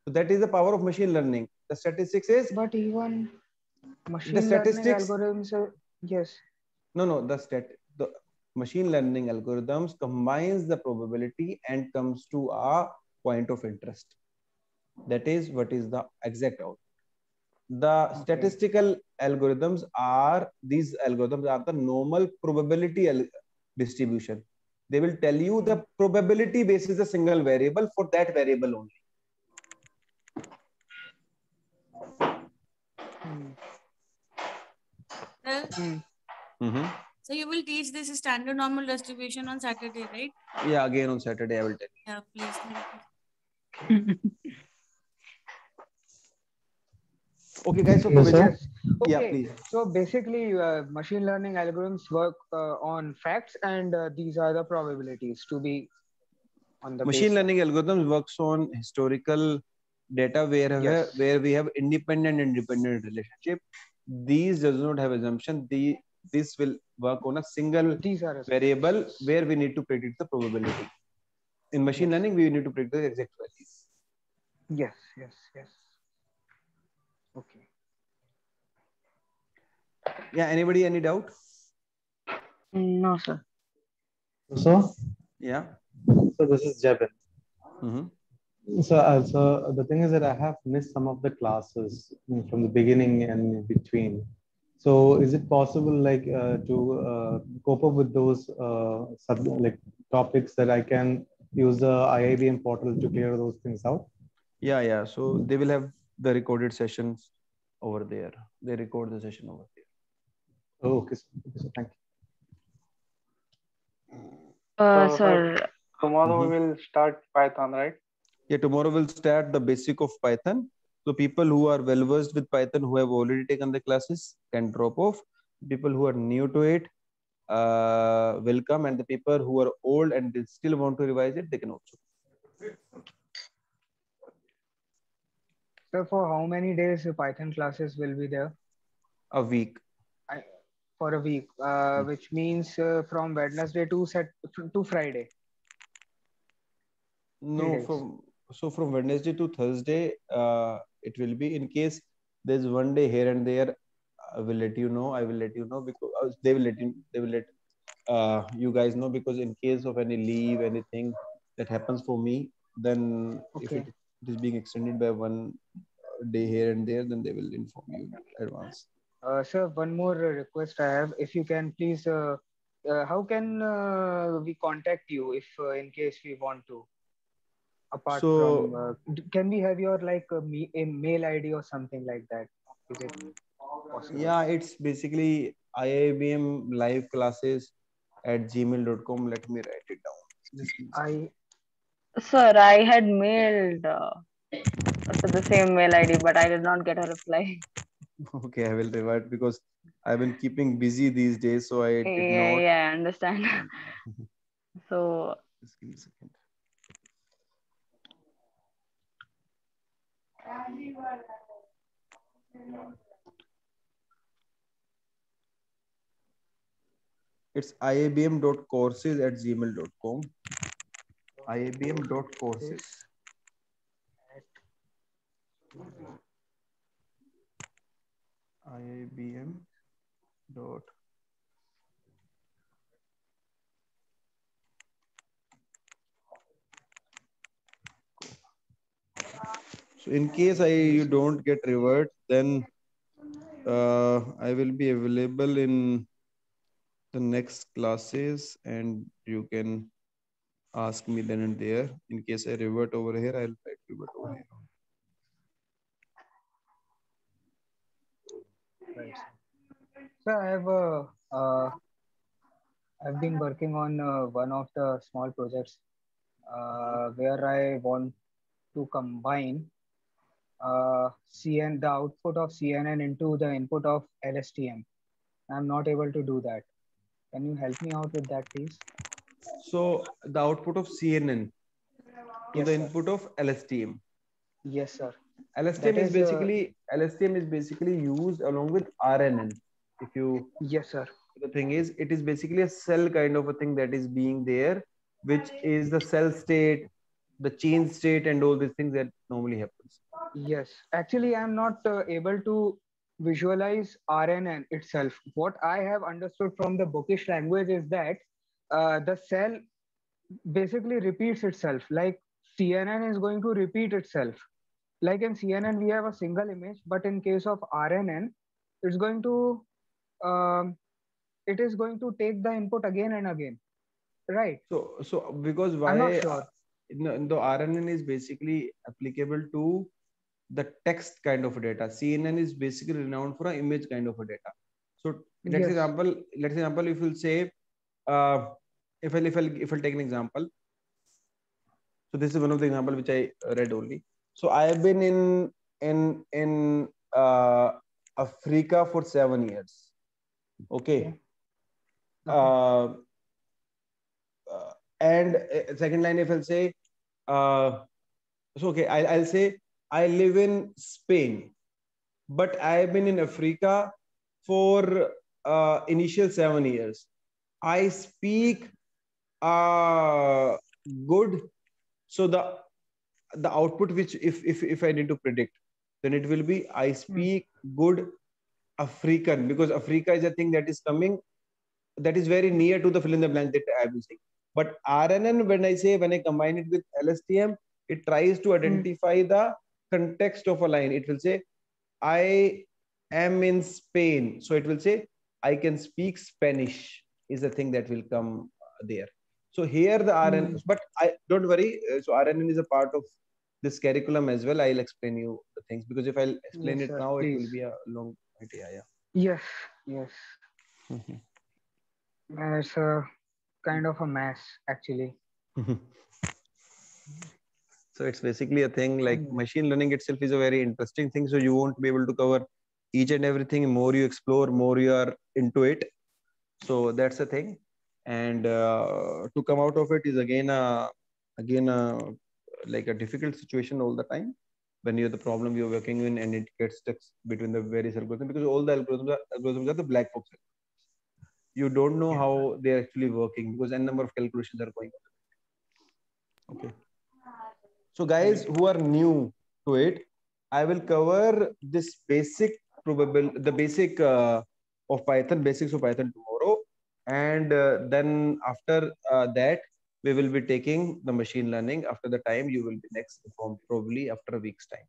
So that is the power of machine learning. The statistics is, but even machine learning algorithms are, the machine learning algorithms combines the probability and comes to a point of interest. That is what is the exact output. The statistical algorithms are, these algorithms are the normal probability distribution. They will tell you the probability basis a single variable for that variable only. So you will teach this standard normal distribution on Saturday, right? Yeah, again on Saturday I will tell you. Yeah, please. Thank you. Okay, guys. So please. So basically, machine learning algorithms work on facts, and these are the probabilities to be on the machine learning algorithms works on historical data where we have independent relationship. These does not have assumption. This will work on a single variable where we need to predict the probability. In machine learning, we need to predict the exact values. Yes. Okay. Yeah. Anybody? Any doubt? No, sir. So. Yeah. So this is Jebin. So the thing is that I have missed some of the classes from the beginning and in between. So is it possible, like, to cope up with those topics that I can use the IIBM portal to clear those things out? Yeah. So they will have the recorded sessions over there. They record the session over there. Oh, okay. So thank you. So tomorrow we will start Python, right? Yeah, tomorrow we'll start the basic of Python. So people who are well versed with Python, who have already taken the classes, can drop off. People who are new to it will come, and the people who are old and they still want to revise it, they can also. So for how many days Python classes will be there? A week. For a week, which means from Wednesday to Friday. No, from Wednesday to Thursday, it will be. In case there's one day here and there, I will let you know. I will let you know because they will let you guys know, because in case of any leave, anything that happens for me, then if it is being extended by one day here and there, then they will inform you in advance. Sir, one more request I have. If you can please, how can we contact you if in case we want to? Apart from, can we have your a mail ID or something like that? Is it possible? Yeah, it's basically IIBM live classes at gmail.com. Let me write it down. Sir, I had mailed to the same mail ID, but I did not get a reply. Okay, I will revert because I've been keeping busy these days, so I did not. Yeah, I understand. So just give me a second. It's iabm.courses@gmail.com. iabm.courses. iabm. So in case you don't get revert, then I will be available in the next classes, and you can ask me then and there. In case I revert over here, I'll try to revert over here. Right. So I've been working on one of the small projects where I want to combine the output of CNN into the input of LSTM. I'm not able to do that. Can you help me out with that, please? So the output of CNN to the input of LSTM. Yes, sir. LSTM is basically used along with RNN. If you the thing is, it is basically a cell kind of a thing that is being there, which is the cell state, the change state, and all these things that normally happens. Yes, actually, I'm not able to visualize RNN itself. What I have understood from the bookish language is that the cell basically repeats itself. Like CNN is going to repeat itself. Like in CNN, we have a single image, but in case of RNN, it's going to it is going to take the input again and again, right? So because why? I'm not sure. The RNN is basically applicable to the text kind of data. CNN is basically renowned for an image kind of a data. So let's example, if you'll say, if I'll take an example. So this is one of the example which I read only. So I have been in Africa for 7 years. Okay. And second line, if I'll say, so okay, I'll say I live in Spain, but I have been in Africa for initial 7 years. I speak good. So the output, which if I need to predict, then it will be I speak good African, because Africa is a thing that is coming, that is very near to the fill in the blank that I will say. But RNN, when I combine it with LSTM, it tries to identify the context of a line. It will say, I am in Spain. So it will say, I can speak Spanish is the thing that will come there. So here the RNN, but don't worry. So RNN is a part of this curriculum as well. I'll explain you the things, because if I'll explain it now, it will be a long idea. Yes. It's a kind of a mess, actually. So it's basically a thing like machine learning itself is a very interesting thing. So you won't be able to cover each and everything. More you explore, more you are into it. So that's the thing. And to come out of it is again like a difficult situation all the time when you're the problem you're working in, and it gets stuck between the various algorithms, because all the algorithms are the black box. You don't know how they're actually working because n number of calculations are going on. Okay. So guys who are new to it, I will cover this basic basics of Python tomorrow. And then after that, we will be taking the machine learning. After the time, you will be next informed, probably after a week's time.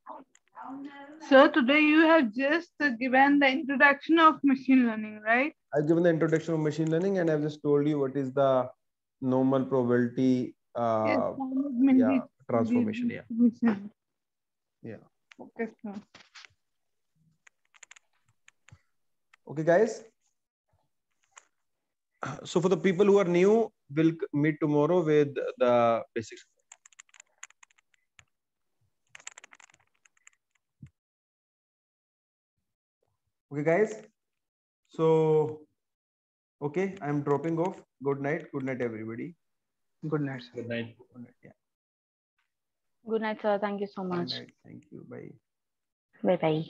So today you have just given the introduction of machine learning, right? I've given the introduction of machine learning, and I've just told you what is the normal probability transformation. Yeah. Okay, sir. Okay, guys. So for the people who are new, we'll meet tomorrow with the basics. Okay, guys. So, okay, I'm dropping off. Good night. Good night, everybody. Good night, sir. Good night. Good night. Yeah. Good night, sir. Thank you so much. Good night. Thank you. Bye. Bye bye.